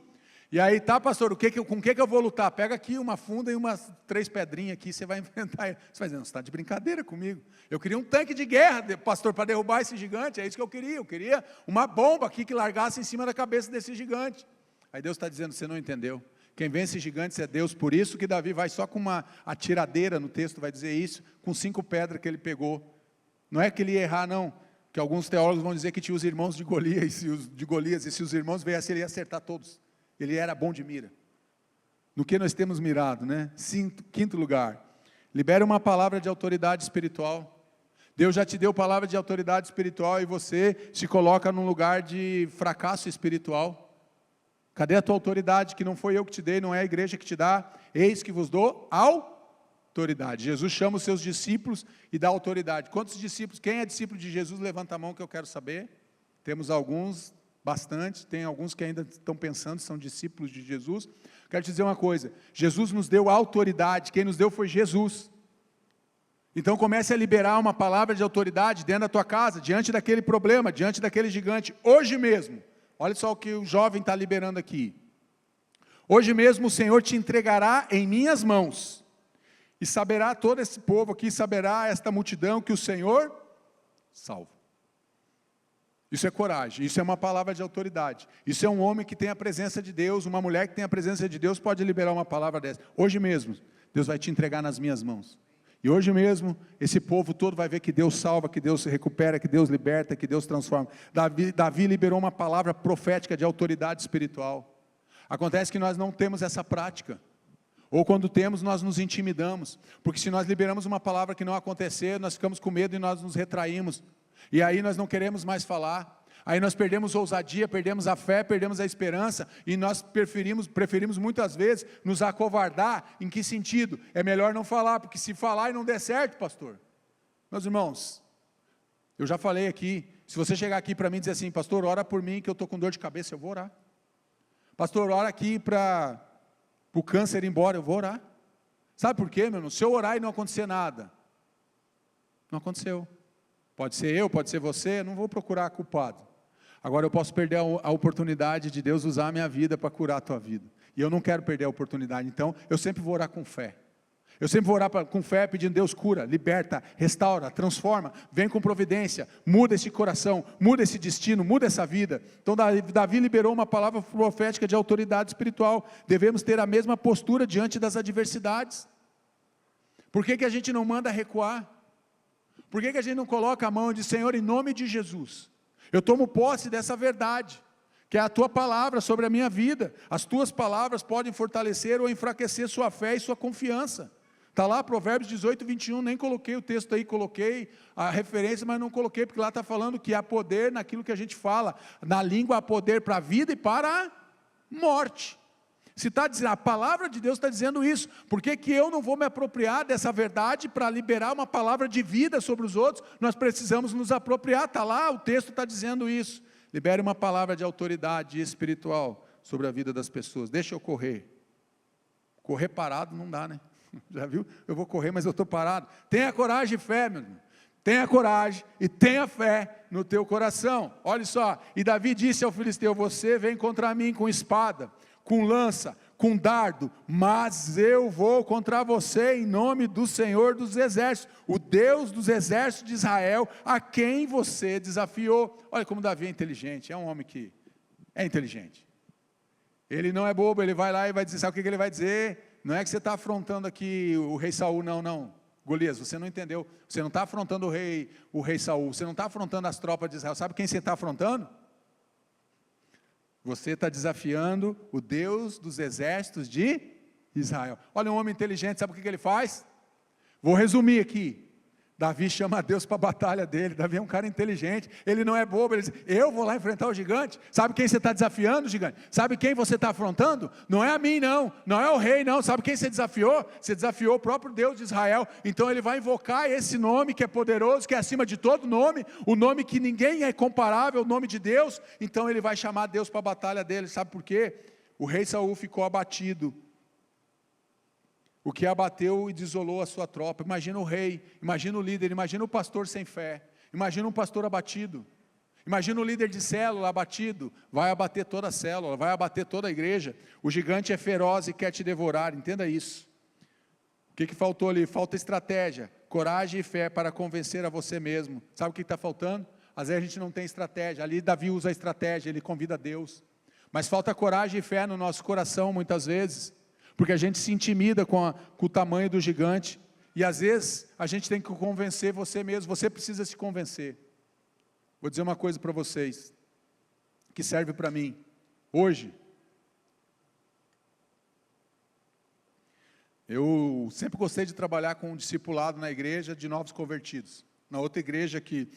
E aí, pastor, com o que eu vou lutar? Pega aqui uma funda e umas 3 pedrinhas aqui, você vai enfrentar ele. Você vai dizer, não, você está de brincadeira comigo. Eu queria um tanque de guerra, pastor, para derrubar esse gigante, é isso que eu queria. Eu queria uma bomba aqui que largasse em cima da cabeça desse gigante. Aí Deus está dizendo, você não entendeu. Quem vence gigantes é Deus, por isso que Davi vai só com uma atiradeira, no texto vai dizer isso, com 5 pedras que ele pegou. Não é que ele ia errar, não, que alguns teólogos vão dizer que tinha os irmãos de Golias, e se os irmãos viessem, ele ia acertar todos. Ele era bom de mira. No que nós temos mirado, né? Quinto lugar, libera uma palavra de autoridade espiritual. Deus já te deu palavra de autoridade espiritual e você se coloca num lugar de fracasso espiritual. Cadê a tua autoridade? Que não foi eu que te dei, não é a igreja que te dá. Eis que vos dou autoridade. Jesus chama os seus discípulos e dá autoridade. Quantos discípulos? Quem é discípulo de Jesus? Levanta a mão que eu quero saber. Temos alguns. Bastante, tem alguns que ainda estão pensando, são discípulos de Jesus. Quero te dizer uma coisa, Jesus nos deu autoridade, quem nos deu foi Jesus. Então comece a liberar uma palavra de autoridade dentro da tua casa, diante daquele problema, diante daquele gigante, hoje mesmo. Olha só o que o jovem está liberando aqui. Hoje mesmo o Senhor te entregará em minhas mãos, e saberá todo esse povo aqui, saberá esta multidão que o Senhor salva. Isso é coragem, isso é uma palavra de autoridade. Isso é um homem que tem a presença de Deus, uma mulher que tem a presença de Deus pode liberar uma palavra dessa. Hoje mesmo, Deus vai te entregar nas minhas mãos. E hoje mesmo, esse povo todo vai ver que Deus salva, que Deus recupera, que Deus liberta, que Deus transforma. Davi liberou uma palavra profética de autoridade espiritual. Acontece que nós não temos essa prática. Ou quando temos, nós nos intimidamos. Porque se nós liberamos uma palavra que não acontecer, nós ficamos com medo e nós nos retraímos. E aí nós não queremos mais falar, aí nós perdemos a ousadia, perdemos a fé, perdemos a esperança, e nós preferimos muitas vezes nos acovardar. Em que sentido? É melhor não falar, porque se falar e não der certo, pastor. Meus irmãos, eu já falei aqui, se você chegar aqui para mim e dizer assim, pastor, ora por mim que eu estou com dor de cabeça, eu vou orar. Pastor, ora aqui para o câncer ir embora, eu vou orar. Sabe por quê, meu irmão? Se eu orar e não acontecer nada, não aconteceu. Pode ser eu, pode ser você, não vou procurar culpado. Agora eu posso perder a oportunidade de Deus usar a minha vida para curar a tua vida. E eu não quero perder a oportunidade, então eu sempre vou orar com fé. Eu sempre vou orar com fé pedindo, Deus cura, liberta, restaura, transforma, vem com providência, muda esse coração, muda esse destino, muda essa vida. Então Davi liberou uma palavra profética de autoridade espiritual. Devemos ter a mesma postura diante das adversidades. Por que a gente não manda recuar? Por que a gente não coloca a mão e diz, Senhor, em nome de Jesus, eu tomo posse dessa verdade, que é a tua palavra sobre a minha vida. As tuas palavras podem fortalecer ou enfraquecer sua fé e sua confiança. Está lá Provérbios 18, 21, nem coloquei o texto aí, coloquei a referência, mas não coloquei, porque lá está falando que há poder naquilo que a gente fala. Na língua há poder para a vida e para a morte. Se está dizendo, a palavra de Deus está dizendo isso, por que que eu não vou me apropriar dessa verdade para liberar uma palavra de vida sobre os outros? Nós precisamos nos apropriar, está lá, o texto está dizendo isso. Libere uma palavra de autoridade espiritual sobre a vida das pessoas. Deixa eu correr. Correr parado não dá, né? Já viu? Eu vou correr, mas eu estou parado. Tenha coragem e fé, meu irmão. Tenha coragem e tenha fé no teu coração. Olha só, e Davi disse ao filisteu, você vem contra mim com espada, com lança, com dardo, mas eu vou contra você em nome do Senhor dos exércitos, o Deus dos exércitos de Israel, a quem você desafiou. Olha como Davi é inteligente, é um homem que é inteligente. Ele não é bobo, ele vai lá e vai dizer, sabe o que ele vai dizer? Não é que você está afrontando aqui o rei Saul, não. Golias, você não entendeu, você não está afrontando o rei Saul, você não está afrontando as tropas de Israel, sabe quem você está afrontando? Você está desafiando o Deus dos exércitos de Israel. Olha um homem inteligente, sabe o que ele faz? Vou resumir aqui. Davi chama a Deus para a batalha dele. Davi é um cara inteligente, ele não é bobo, ele diz, eu vou lá enfrentar o gigante. Sabe quem você está desafiando, gigante? Sabe quem você está afrontando? Não é a mim não é o rei não, sabe quem você desafiou? Você desafiou o próprio Deus de Israel. Então ele vai invocar esse nome que é poderoso, que é acima de todo nome, o nome que ninguém é comparável, o nome de Deus. Então ele vai chamar Deus para a batalha dele, sabe por quê? O rei Saul ficou abatido, o que abateu e desolou a sua tropa. Imagina o rei, imagina o líder, imagina o pastor sem fé, imagina um pastor abatido, imagina o líder de célula abatido, vai abater toda a célula, vai abater toda a igreja. O gigante é feroz e quer te devorar, entenda isso. O que faltou ali? Falta estratégia, coragem e fé para convencer a você mesmo. Sabe o que está faltando? Às vezes a gente não tem estratégia, ali Davi usa a estratégia, ele convida Deus, mas falta coragem e fé no nosso coração muitas vezes, porque a gente se intimida com o tamanho do gigante, e às vezes a gente tem que convencer você mesmo, você precisa se convencer. Vou dizer uma coisa para vocês, que serve para mim, hoje, eu sempre gostei de trabalhar com um discipulado na igreja de novos convertidos. Na outra igreja que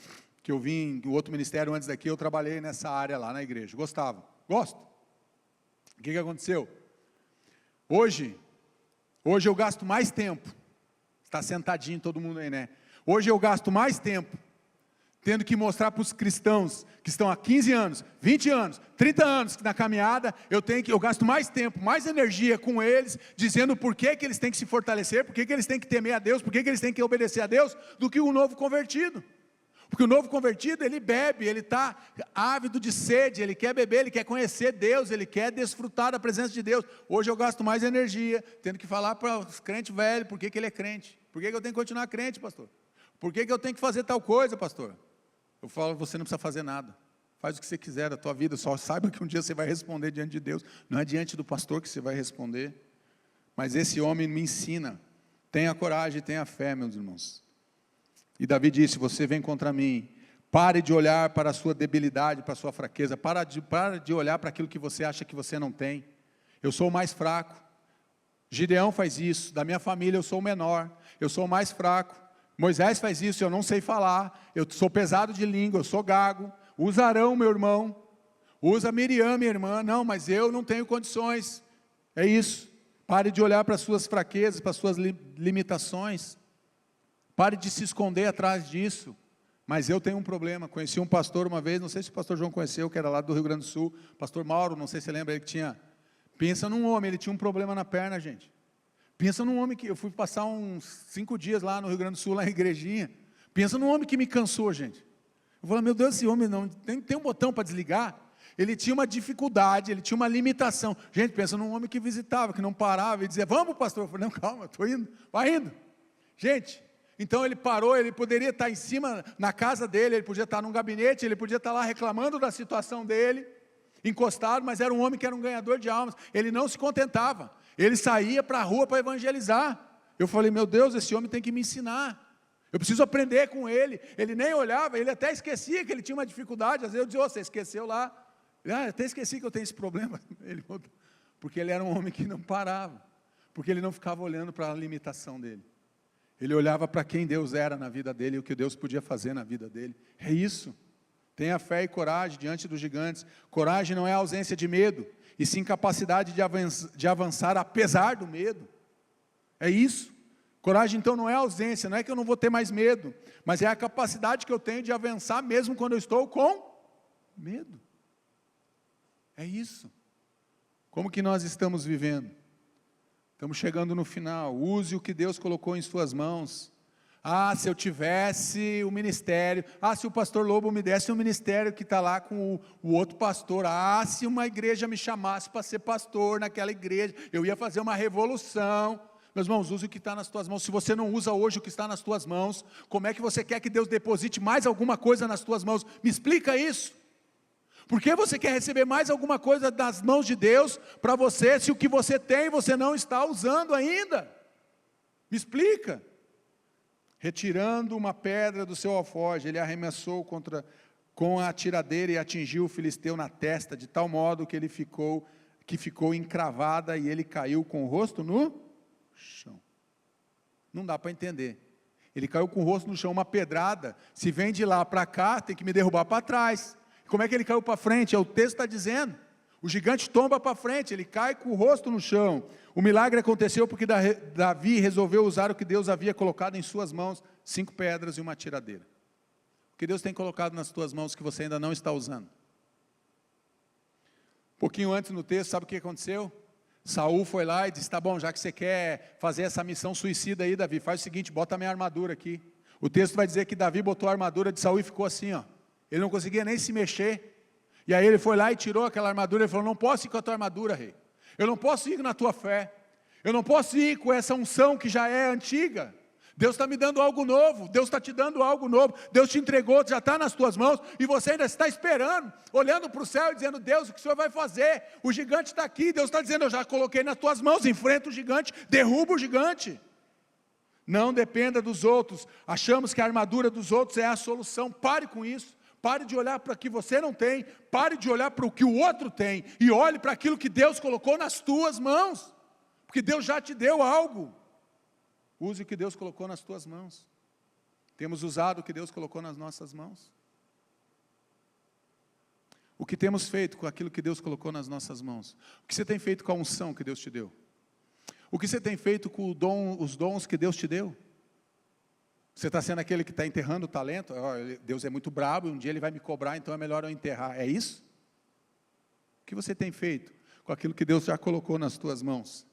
eu vim, o outro ministério antes daqui, eu trabalhei nessa área lá na igreja, gostava, gosto. O que aconteceu? Hoje eu gasto mais tempo, está sentadinho todo mundo aí, né? Hoje eu gasto mais tempo, tendo que mostrar para os cristãos, que estão há 15 anos, 20 anos, 30 anos na caminhada, eu gasto mais tempo, mais energia com eles, dizendo por que eles têm que se fortalecer, por que eles têm que temer a Deus, por que eles têm que obedecer a Deus, do que o novo convertido. Porque o novo convertido, ele bebe, ele está ávido de sede, ele quer beber, ele quer conhecer Deus, ele quer desfrutar da presença de Deus. Hoje eu gasto mais energia, tendo que falar para os crentes velhos, por que ele é crente? Por que eu tenho que continuar crente, pastor? Por que eu tenho que fazer tal coisa, pastor? Eu falo, você não precisa fazer nada, faz o que você quiser da tua vida, só saiba que um dia você vai responder diante de Deus, não é diante do pastor que você vai responder. Mas esse homem me ensina, tenha coragem, tenha fé, meus irmãos. E Davi disse, você vem contra mim, pare de olhar para a sua debilidade, para a sua fraqueza, para de olhar para aquilo que você acha que você não tem. Eu sou o mais fraco. Gideão faz isso, da minha família eu sou o menor, eu sou o mais fraco. Moisés faz isso, eu não sei falar, eu sou pesado de língua, eu sou gago. Usa Arão, meu irmão, usa Miriam, minha irmã, não, mas eu não tenho condições. É isso, pare de olhar para as suas fraquezas, para as suas limitações. Pare de se esconder atrás disso. Mas eu tenho um problema, conheci um pastor uma vez, não sei se o pastor João conheceu, que era lá do Rio Grande do Sul, pastor Mauro, não sei se você lembra, ele que tinha, pensa num homem, ele tinha um problema na perna, gente. Pensa num homem que, eu fui passar uns 5 dias lá no Rio Grande do Sul, lá em igrejinha, pensa num homem que me cansou, gente. Eu falei, meu Deus, esse homem não, tem um botão para desligar, ele tinha uma dificuldade, ele tinha uma limitação. Gente, pensa num homem que visitava, que não parava, e dizia, vamos pastor, eu falei, não, calma, estou indo, vai indo. Gente, então ele parou, ele poderia estar em cima, na casa dele, ele podia estar num gabinete, ele podia estar lá reclamando da situação dele, encostado, mas era um homem que era um ganhador de almas, ele não se contentava, ele saía para a rua para evangelizar. Eu falei, meu Deus, esse homem tem que me ensinar, eu preciso aprender com ele. Ele nem olhava, ele até esquecia que ele tinha uma dificuldade, às vezes eu dizia, você esqueceu lá, até esqueci que eu tenho esse problema, porque ele era um homem que não parava, porque ele não ficava olhando para a limitação dele. Ele olhava para quem Deus era na vida dele e o que Deus podia fazer na vida dele. É isso. Tenha fé e coragem diante dos gigantes. Coragem não é ausência de medo. e sim capacidade de avançar apesar do medo. É isso. Coragem então não é ausência, não é que eu não vou ter mais medo, mas é a capacidade que eu tenho de avançar mesmo quando eu estou com medo. É isso. Como que nós estamos vivendo? Estamos chegando no final. Use o que Deus colocou em suas mãos. Ah, se eu tivesse o ministério. Ah, se o pastor Lobo me desse um ministério que está lá com o outro pastor. Ah, se uma igreja me chamasse para ser pastor naquela igreja, eu ia fazer uma revolução. Meus irmãos, use o que está nas tuas mãos. Se você não usa hoje o que está nas tuas mãos, como é que você quer que Deus deposite mais alguma coisa nas tuas mãos? Me explica isso. Por que você quer receber mais alguma coisa das mãos de Deus para você, se o que você tem você não está usando ainda? Me explica. Retirando uma pedra do seu alforje, ele arremessou com a tiradeira e atingiu o filisteu na testa, de tal modo que ficou encravada e ele caiu com o rosto no chão. Não dá para entender. Ele caiu com o rosto no chão, uma pedrada, se vem de lá para cá, tem que me derrubar para trás. Como é que ele caiu para frente? O texto está dizendo. O gigante tomba para frente, ele cai com o rosto no chão. O milagre aconteceu porque Davi resolveu usar o que Deus havia colocado em suas mãos, 5 pedras e uma tiradeira. O que Deus tem colocado nas tuas mãos que você ainda não está usando. Um pouquinho antes no texto, sabe o que aconteceu? Saul foi lá e disse, tá bom, já que você quer fazer essa missão suicida aí, Davi, faz o seguinte, bota a minha armadura aqui. O texto vai dizer que Davi botou a armadura de Saul e ficou assim, ó. Ele não conseguia nem se mexer. E aí ele foi lá e tirou aquela armadura, e falou, não posso ir com a tua armadura, rei. Eu não posso ir na tua fé. Eu não posso ir com essa unção que já é antiga. Deus está me dando algo novo, Deus está te dando algo novo, Deus te entregou, já está nas tuas mãos, e você ainda está esperando, olhando para o céu e dizendo, Deus, o que o Senhor vai fazer? O gigante está aqui, Deus está dizendo, eu já coloquei nas tuas mãos, enfrenta o gigante, derruba o gigante. Não dependa dos outros, achamos que a armadura dos outros é a solução, pare com isso. Pare de olhar para o que você não tem, pare de olhar para o que o outro tem, e olhe para aquilo que Deus colocou nas tuas mãos, porque Deus já te deu algo. Use o que Deus colocou nas tuas mãos. Temos usado o que Deus colocou nas nossas mãos? O que temos feito com aquilo que Deus colocou nas nossas mãos? O que você tem feito com a unção que Deus te deu? O que você tem feito com os dons que Deus te deu? Você está sendo aquele que está enterrando o talento? Deus é muito brabo, um dia Ele vai me cobrar, então é melhor eu enterrar. É isso? O que você tem feito com aquilo que Deus já colocou nas tuas mãos?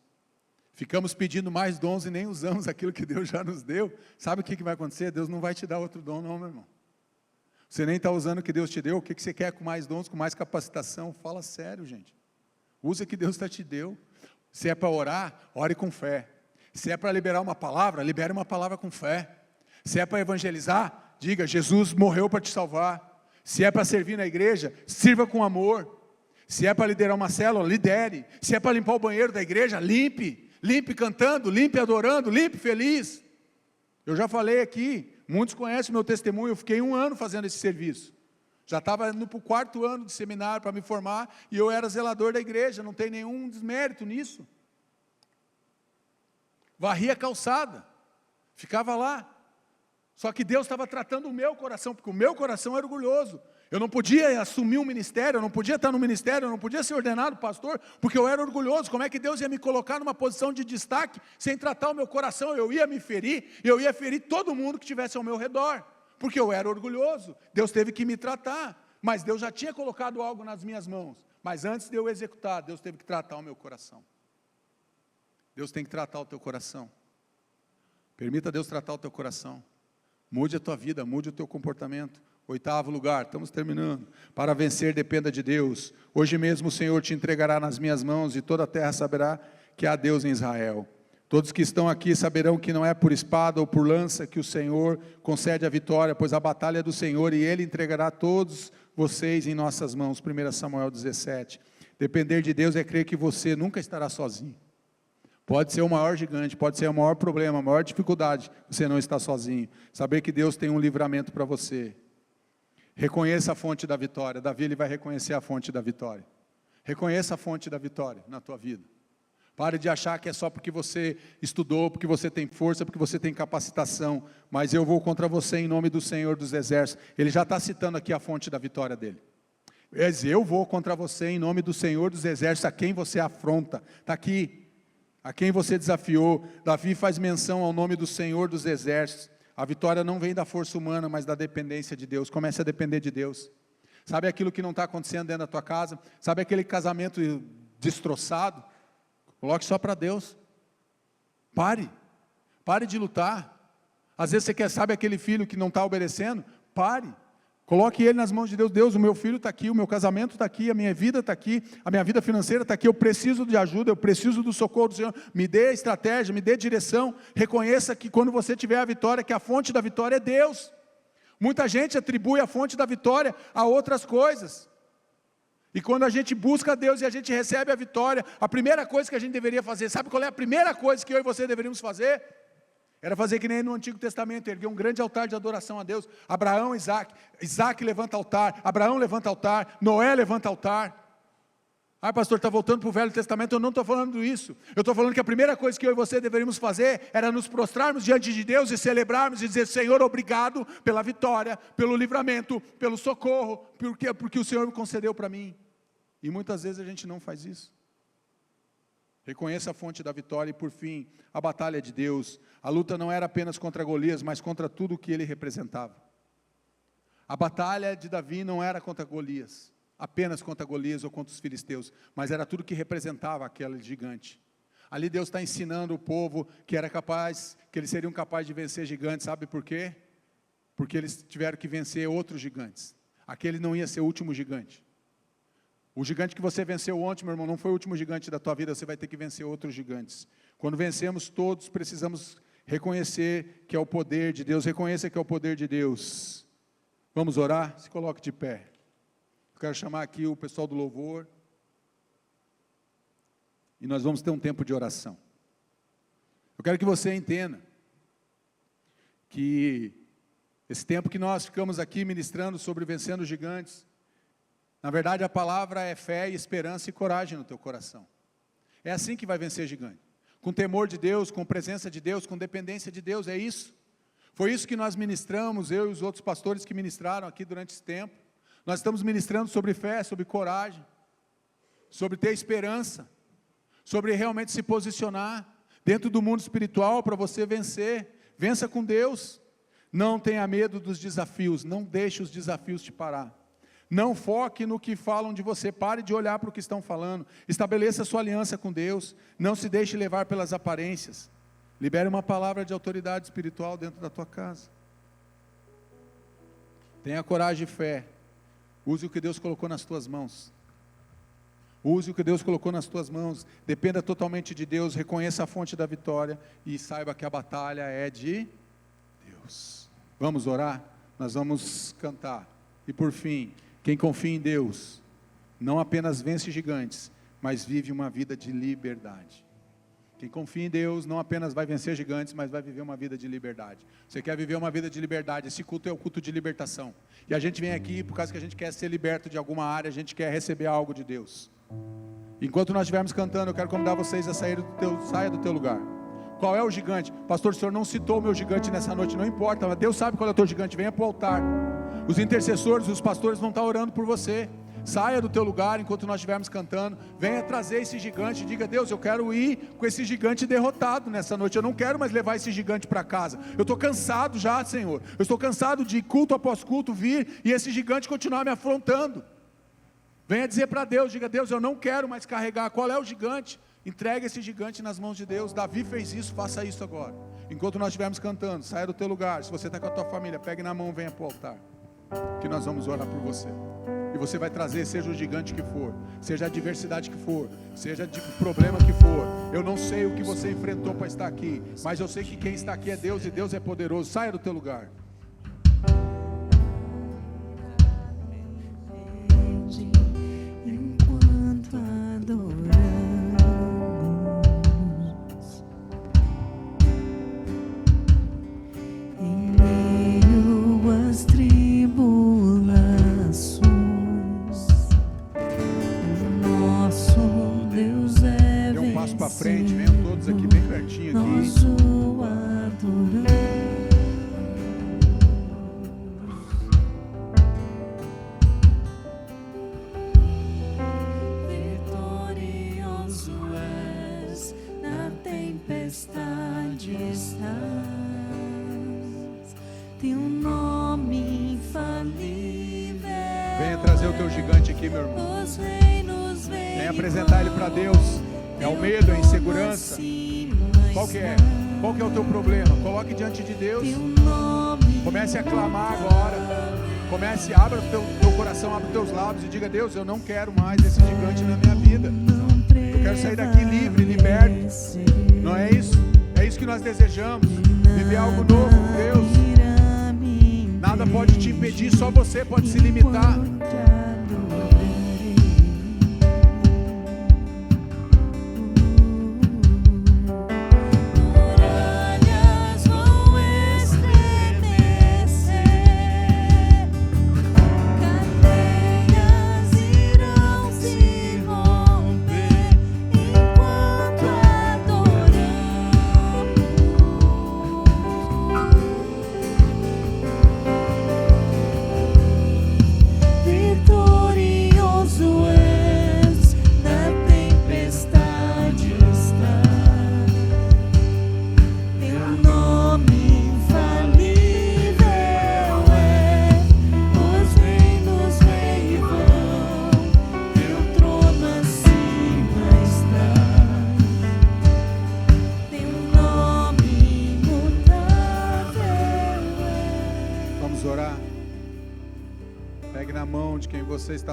Ficamos pedindo mais dons e nem usamos aquilo que Deus já nos deu. Sabe o que vai acontecer? Deus não vai te dar outro dom não, meu irmão. Você nem está usando o que Deus te deu. O que você quer com mais dons, com mais capacitação? Fala sério, gente. Usa o que Deus te deu. Se é para orar, ore com fé. Se é para liberar uma palavra, libere uma palavra com fé. Se é para evangelizar, diga, Jesus morreu para te salvar. Se é para servir na igreja, sirva com amor. Se é para liderar uma célula, lidere. Se é para limpar o banheiro da igreja, limpe. Limpe cantando, limpe adorando, limpe feliz. Eu já falei aqui, muitos conhecem o meu testemunho, eu fiquei 1 ano fazendo esse serviço. Já estava indo para o 4º ano de seminário para me formar, e eu era zelador da igreja, não tem nenhum desmérito nisso. Varria a calçada, ficava lá. Só que Deus estava tratando o meu coração, porque o meu coração era orgulhoso. Eu não podia assumir um ministério, eu não podia estar no ministério, eu não podia ser ordenado pastor, porque eu era orgulhoso. Como é que Deus ia me colocar numa posição de destaque, sem tratar o meu coração? Eu ia me ferir, eu ia ferir todo mundo que estivesse ao meu redor, porque eu era orgulhoso. Deus teve que me tratar, mas Deus já tinha colocado algo nas minhas mãos. Mas antes de eu executar, Deus teve que tratar o meu coração. Deus tem que tratar o teu coração. Permita Deus tratar o teu coração. Mude a tua vida, mude o teu comportamento. 8º lugar, estamos terminando. Para vencer dependa de Deus. Hoje mesmo o Senhor te entregará nas minhas mãos, e toda a terra saberá que há Deus em Israel. Todos que estão aqui saberão que não é por espada ou por lança que o Senhor concede a vitória, pois a batalha é do Senhor, e Ele entregará todos vocês em nossas mãos. 1 Samuel 17. Depender de Deus é crer que você nunca estará sozinho. Pode ser o maior gigante, pode ser o maior problema, a maior dificuldade, você não está sozinho. Saber que Deus tem um livramento para você. Reconheça a fonte da vitória. Davi, ele vai reconhecer a fonte da vitória. Reconheça a fonte da vitória na tua vida. Pare de achar que é só porque você estudou, porque você tem força, porque você tem capacitação. Mas eu vou contra você em nome do Senhor dos Exércitos. Ele já está citando aqui a fonte da vitória dele. Eu vou contra você em nome do Senhor dos Exércitos, a quem você afronta. Está aqui, a quem você desafiou. Davi faz menção ao nome do Senhor dos Exércitos. A vitória não vem da força humana, mas da dependência de Deus. Comece a depender de Deus. Sabe aquilo que não está acontecendo dentro da tua casa? Sabe aquele casamento destroçado? Coloque só para Deus. Pare de lutar. Às vezes você sabe aquele filho que não está obedecendo? Pare. Coloque ele nas mãos de Deus. Deus, o meu filho está aqui, o meu casamento está aqui, a minha vida está aqui, a minha vida financeira está aqui, eu preciso de ajuda, eu preciso do socorro do Senhor. Me dê estratégia, me dê direção. Reconheça que quando você tiver a vitória, que a fonte da vitória é Deus. Muita gente atribui a fonte da vitória a outras coisas. E quando a gente busca Deus e a gente recebe a vitória, a primeira coisa que a gente deveria fazer, sabe qual é a primeira coisa que eu e você deveríamos fazer? Era fazer que nem no Antigo Testamento, erguer um grande altar de adoração a Deus. Abraão, Isaac levanta altar, Abraão levanta altar, Noé levanta altar. Pastor, está voltando para o Velho Testamento. Eu não estou falando isso. Eu estou falando que a primeira coisa que eu e você deveríamos fazer era nos prostrarmos diante de Deus e celebrarmos e dizer: Senhor, obrigado pela vitória, pelo livramento, pelo socorro, porque o Senhor me concedeu para mim. E muitas vezes a gente não faz isso. Reconheça a fonte da vitória e, por fim, a batalha de Deus. A luta não era apenas contra Golias, mas contra tudo o que ele representava. A batalha de Davi não era contra Golias, apenas contra Golias ou contra os filisteus, mas era tudo que representava aquele gigante. Ali Deus está ensinando o povo que eles seriam capazes de vencer gigantes. Sabe por quê? Porque eles tiveram que vencer outros gigantes. Aquele não ia ser o último gigante. O gigante que você venceu ontem, meu irmão, não foi o último gigante da tua vida, você vai ter que vencer outros gigantes. Quando vencemos todos, precisamos reconhecer que é o poder de Deus. Reconheça que é o poder de Deus. Vamos orar? Se coloque de pé. Eu quero chamar aqui o pessoal do louvor. E nós vamos ter um tempo de oração. Eu quero que você entenda que esse tempo que nós ficamos aqui ministrando sobre vencendo os gigantes, na verdade, a palavra é fé, esperança e coragem no teu coração. É assim que vai vencer gigante. Com temor de Deus, com presença de Deus, com dependência de Deus, é isso. Foi isso que nós ministramos, eu e os outros pastores que ministraram aqui durante esse tempo. Nós estamos ministrando sobre fé, sobre coragem, sobre ter esperança, sobre realmente se posicionar dentro do mundo espiritual para você vencer. Vença com Deus. Não tenha medo dos desafios, não deixe os desafios te parar. Não foque no que falam de você, pare de olhar para o que estão falando, estabeleça a sua aliança com Deus, não se deixe levar pelas aparências, libere uma palavra de autoridade espiritual dentro da tua casa, tenha coragem e fé, use o que Deus colocou nas tuas mãos, dependa totalmente de Deus, reconheça a fonte da vitória e saiba que a batalha é de Deus. Vamos orar? Nós vamos cantar, e por fim, quem confia em Deus, não apenas vence gigantes, mas vive uma vida de liberdade. Quem confia em Deus, não apenas vai vencer gigantes, mas vai viver uma vida de liberdade. Você quer viver uma vida de liberdade? Esse culto é o culto de libertação. E a gente vem aqui por causa que a gente quer ser liberto de alguma área, a gente quer receber algo de Deus. Enquanto nós estivermos cantando, eu quero convidar vocês a saia do teu lugar. Qual é o gigante? Pastor, o senhor não citou o meu gigante nessa noite, não importa, mas Deus sabe qual é o teu gigante, venha para o altar. Os intercessores, os pastores vão estar orando por você. Saia do teu lugar enquanto nós estivermos cantando, venha trazer esse gigante, diga: Deus, eu quero ir com esse gigante derrotado nessa noite, eu não quero mais levar esse gigante para casa, eu estou cansado já, Senhor, eu estou cansado de culto após culto vir e esse gigante continuar me afrontando. Venha dizer para Deus, diga: Deus, eu não quero mais carregar. Qual é o gigante? Entregue esse gigante nas mãos de Deus. Davi fez isso, faça isso agora. Enquanto nós estivermos cantando, saia do teu lugar. Se você está com a tua família, pegue na mão, venha para o altar, que nós vamos orar por você. E você vai trazer, seja o gigante que for, seja a adversidade que for, seja o problema que for. Eu não sei o que você enfrentou para estar aqui, mas eu sei que quem está aqui é Deus e Deus é poderoso. Saia do teu lugar. Enquanto adoramos, em meio às tribulações, o nosso Deus é Dê um passo para frente, vencedor. venham todos aqui bem pertinho aqui. Nós o adoramos. tempestade estás, teu nome infalível. Venha trazer o teu gigante aqui, meu irmão. Os reinos vêm. Venha apresentar ele para Deus. É o medo, é a insegurança. Qual que é? Qual que é o teu problema? Coloque diante de Deus. Comece a clamar agora. Comece, abra o teu coração, abra os teus lábios e diga: Deus, eu não quero mais esse gigante na minha vida. Eu quero sair daqui livre, liberto. Não é isso? É isso que nós desejamos. Viver algo novo com Deus. Nada pode te impedir, só você pode se limitar.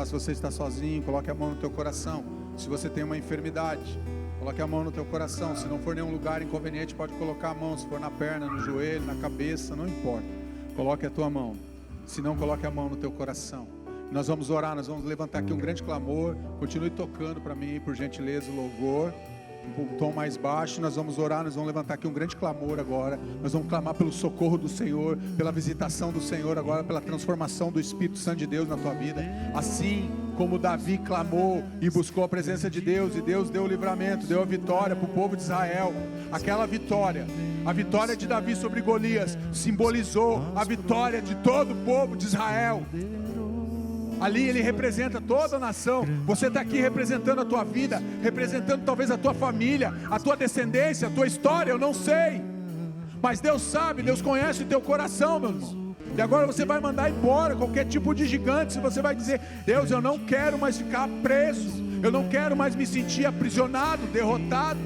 Se você está sozinho, coloque a mão no teu coração. Se você tem uma enfermidade, coloque a mão no teu coração. Se não for nenhum lugar inconveniente, pode colocar a mão. Se for na perna, no joelho, na cabeça, não importa. Coloque a tua mão. Se não, coloque a mão no teu coração. Nós vamos orar, nós vamos levantar aqui um grande clamor. Continue tocando para mim, por gentileza, o louvor. Um tom mais baixo, nós vamos orar, nós vamos levantar aqui um grande clamor agora. Nós vamos clamar pelo socorro do Senhor, pela visitação do Senhor agora, pela transformação do Espírito Santo de Deus na tua vida. Assim como Davi clamou e buscou a presença de Deus, e Deus deu o livramento, deu a vitória para o povo de Israel. Aquela vitória, a vitória de Davi sobre Golias, simbolizou a vitória de todo o povo de Israel. Ali ele representa toda a nação. Você está aqui representando a tua vida, representando talvez a tua família, a tua descendência, a tua história, eu não sei. Mas Deus sabe, Deus conhece o teu coração, meu irmão. E agora você vai mandar embora qualquer tipo de gigante. Se você vai dizer: Deus, eu não quero mais ficar preso, eu não quero mais me sentir aprisionado, derrotado,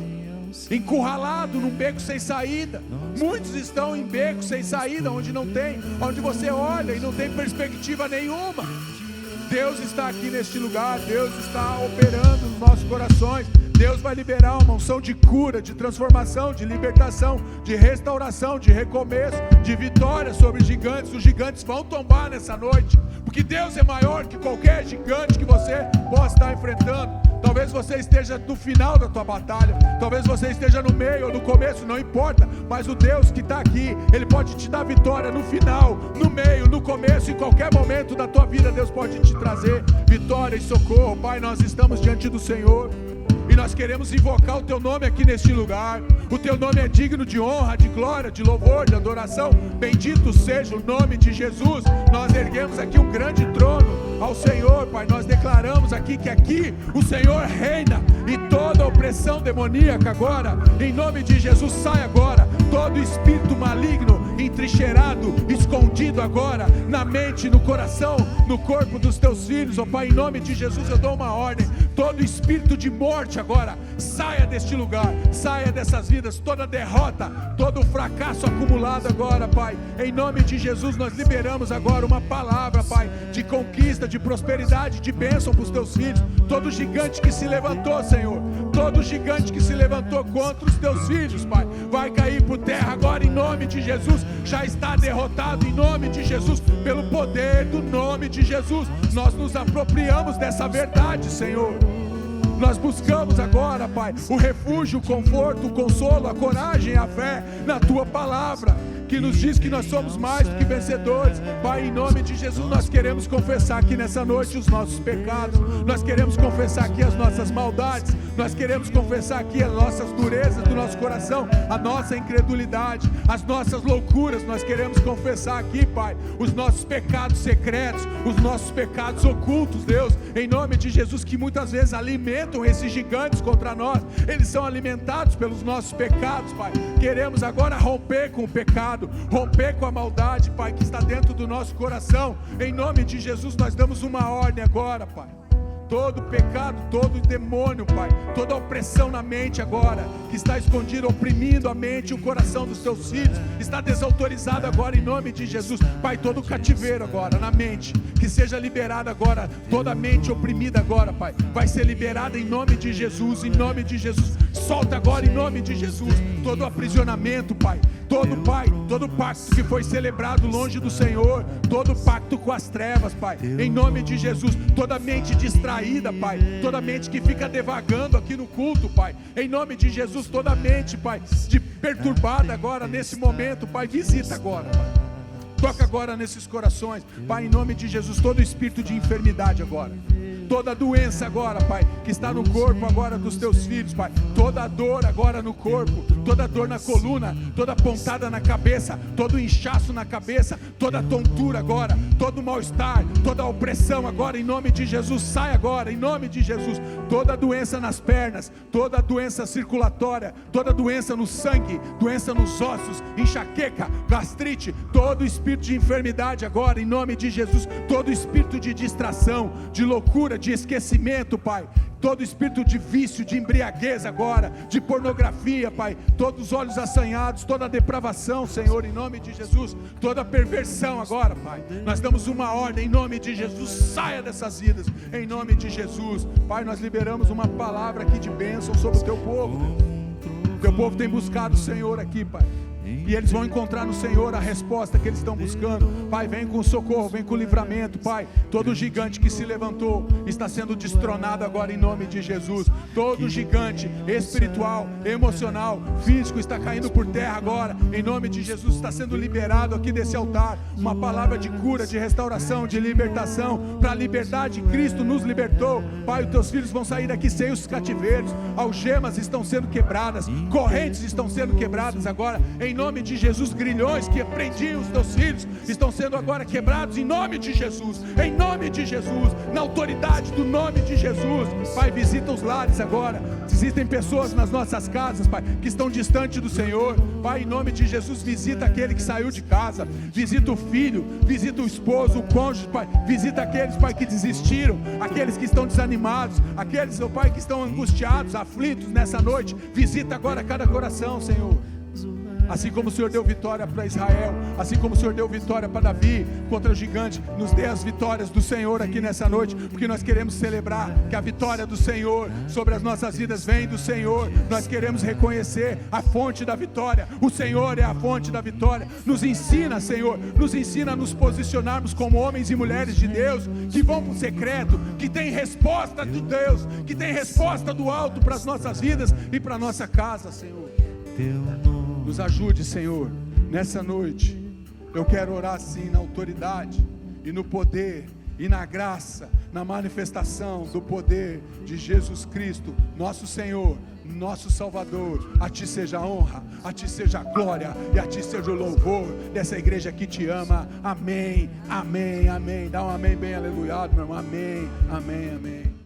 encurralado num beco sem saída. Muitos estão em becos sem saída, onde não tem, onde você olha e não tem perspectiva nenhuma. Deus está aqui neste lugar, Deus está operando nos nossos corações. Deus vai liberar uma unção de cura, de transformação, de libertação, de restauração, de recomeço, de vitória sobre gigantes. Os gigantes vão tombar nessa noite, porque Deus é maior que qualquer gigante que você possa estar enfrentando. Talvez você esteja no final da tua batalha, talvez você esteja no meio ou no começo, não importa. Mas o Deus que está aqui, Ele pode te dar vitória no final, no meio, no começo, em qualquer momento da tua vida. Deus pode te trazer vitória e socorro. Pai, nós estamos diante do Senhor e nós queremos invocar o Teu nome aqui neste lugar. O Teu nome é digno de honra, de glória, de louvor, de adoração. Bendito seja o nome de Jesus. Nós erguemos aqui um grande trono ao Senhor, Pai. Nós declaramos aqui que aqui o Senhor reina, e toda opressão demoníaca agora, em nome de Jesus, sai agora. Todo espírito maligno, entrincheirado, escondido agora, na mente, no coração, no corpo dos Teus filhos, ó Pai, em nome de Jesus eu dou uma ordem. Todo espírito de morte agora, saia deste lugar, saia dessas vidas. Toda derrota, todo fracasso acumulado agora, Pai, em nome de Jesus nós liberamos agora uma palavra, Pai, de conquista, de prosperidade, de bênção para os Teus filhos. Todo gigante que se levantou, Senhor, todo gigante que se levantou contra os Teus filhos, Pai, vai cair por terra agora em nome de Jesus. Já está derrotado em nome de Jesus, pelo poder do nome de Jesus. Nós nos apropriamos dessa verdade, Senhor. Nós buscamos agora, Pai, o refúgio, o conforto, o consolo, a coragem, a fé na Tua palavra. que nos diz que nós somos mais do que vencedores. Pai, em nome de Jesus, nós queremos confessar aqui nessa noite os nossos pecados, nós queremos confessar aqui as nossas maldades, nós queremos confessar aqui as nossas durezas do nosso coração, a nossa incredulidade, as nossas loucuras. Nós queremos confessar aqui, Pai, os nossos pecados secretos, os nossos pecados ocultos, Deus, em nome de Jesus, que muitas vezes alimentam esses gigantes contra nós. Eles são alimentados pelos nossos pecados, Pai. Queremos agora romper com o pecado, romper com a maldade, Pai, que está dentro do nosso coração. Em nome de Jesus, nós damos uma ordem agora, Pai. Todo pecado, todo demônio, Pai, toda opressão na mente agora, que está escondido, oprimindo a mente e o coração dos teus filhos, está desautorizado agora em nome de Jesus. Pai, todo cativeiro agora na mente, que seja liberado agora, toda mente oprimida agora, Pai, vai ser liberada em nome de Jesus, em nome de Jesus. Solta agora em nome de Jesus todo aprisionamento, Pai, todo pacto que foi celebrado longe do Senhor, todo pacto com as trevas, Pai, em nome de Jesus. Toda mente distraída, Pai, toda mente que fica devagando aqui no culto, Pai, em nome de Jesus. Toda mente, Pai, perturbada agora nesse momento, Pai, visita agora, Pai. Toca agora nesses corações, Pai, em nome de Jesus. Todo espírito de enfermidade agora, toda doença agora, Pai, que está no corpo agora dos teus filhos, Pai, toda dor agora no corpo, toda dor na coluna, toda pontada na cabeça, todo inchaço na cabeça, toda tontura agora, todo mal-estar, toda opressão agora, em nome de Jesus, sai agora, em nome de Jesus. Toda doença nas pernas, toda doença circulatória, toda doença no sangue, doença nos ossos, enxaqueca, gastrite, todo espírito de enfermidade agora, em nome de Jesus. Todo espírito de distração, de loucura, de esquecimento, Pai, todo espírito de vício, de embriaguez agora, de pornografia, Pai, todos os olhos assanhados, toda depravação, Senhor, em nome de Jesus, toda perversão agora, Pai, nós damos uma ordem em nome de Jesus, saia dessas vidas, em nome de Jesus. Pai, nós liberamos uma palavra aqui de bênção sobre o teu povo, Deus. O teu povo tem buscado o Senhor aqui, Pai, e eles vão encontrar no Senhor a resposta que eles estão buscando. Pai, vem com socorro, vem com livramento, Pai. Todo gigante que se levantou está sendo destronado agora em nome de Jesus. Todo gigante espiritual, emocional, físico está caindo por terra agora, em nome de Jesus. Está sendo liberado aqui desse altar uma palavra de cura, de restauração, de libertação, para a liberdade. Cristo nos libertou, Pai. Os teus filhos vão sair daqui sem os cativeiros, algemas estão sendo quebradas, correntes estão sendo quebradas agora, em nome de Jesus. Grilhões que prendiam os teus filhos estão sendo agora quebrados em nome de Jesus, em nome de Jesus, na autoridade do nome de Jesus. Pai, visita os lares agora. Existem pessoas nas nossas casas, Pai, que estão distantes do Senhor. Pai, em nome de Jesus, visita aquele que saiu de casa, visita o filho, visita o esposo, o cônjuge, Pai, visita aqueles, Pai, que desistiram, aqueles que estão desanimados, aqueles, meu Pai, que estão angustiados, aflitos nessa noite. Visita agora cada coração, Senhor. Assim como o Senhor deu vitória para Israel, assim como o Senhor deu vitória para Davi contra o gigante, nos dê as vitórias do Senhor aqui nessa noite, porque nós queremos celebrar que a vitória do Senhor sobre as nossas vidas vem do Senhor. Nós queremos reconhecer a fonte da vitória. O Senhor é a fonte da vitória. Nos ensina, Senhor, nos ensina a nos posicionarmos como homens e mulheres de Deus, que vão para o secreto, que tem resposta de Deus, que tem resposta do alto para as nossas vidas e para a nossa casa, Senhor. Nos ajude, Senhor, nessa noite. Eu quero orar assim na autoridade e no poder e na graça, na manifestação do poder de Jesus Cristo, nosso Senhor, nosso Salvador. A Ti seja a honra, a Ti seja a glória e a Ti seja o louvor dessa igreja que Te ama. Amém, amém, amém. Dá um amém bem aleluiado, meu irmão. Amém, amém, amém.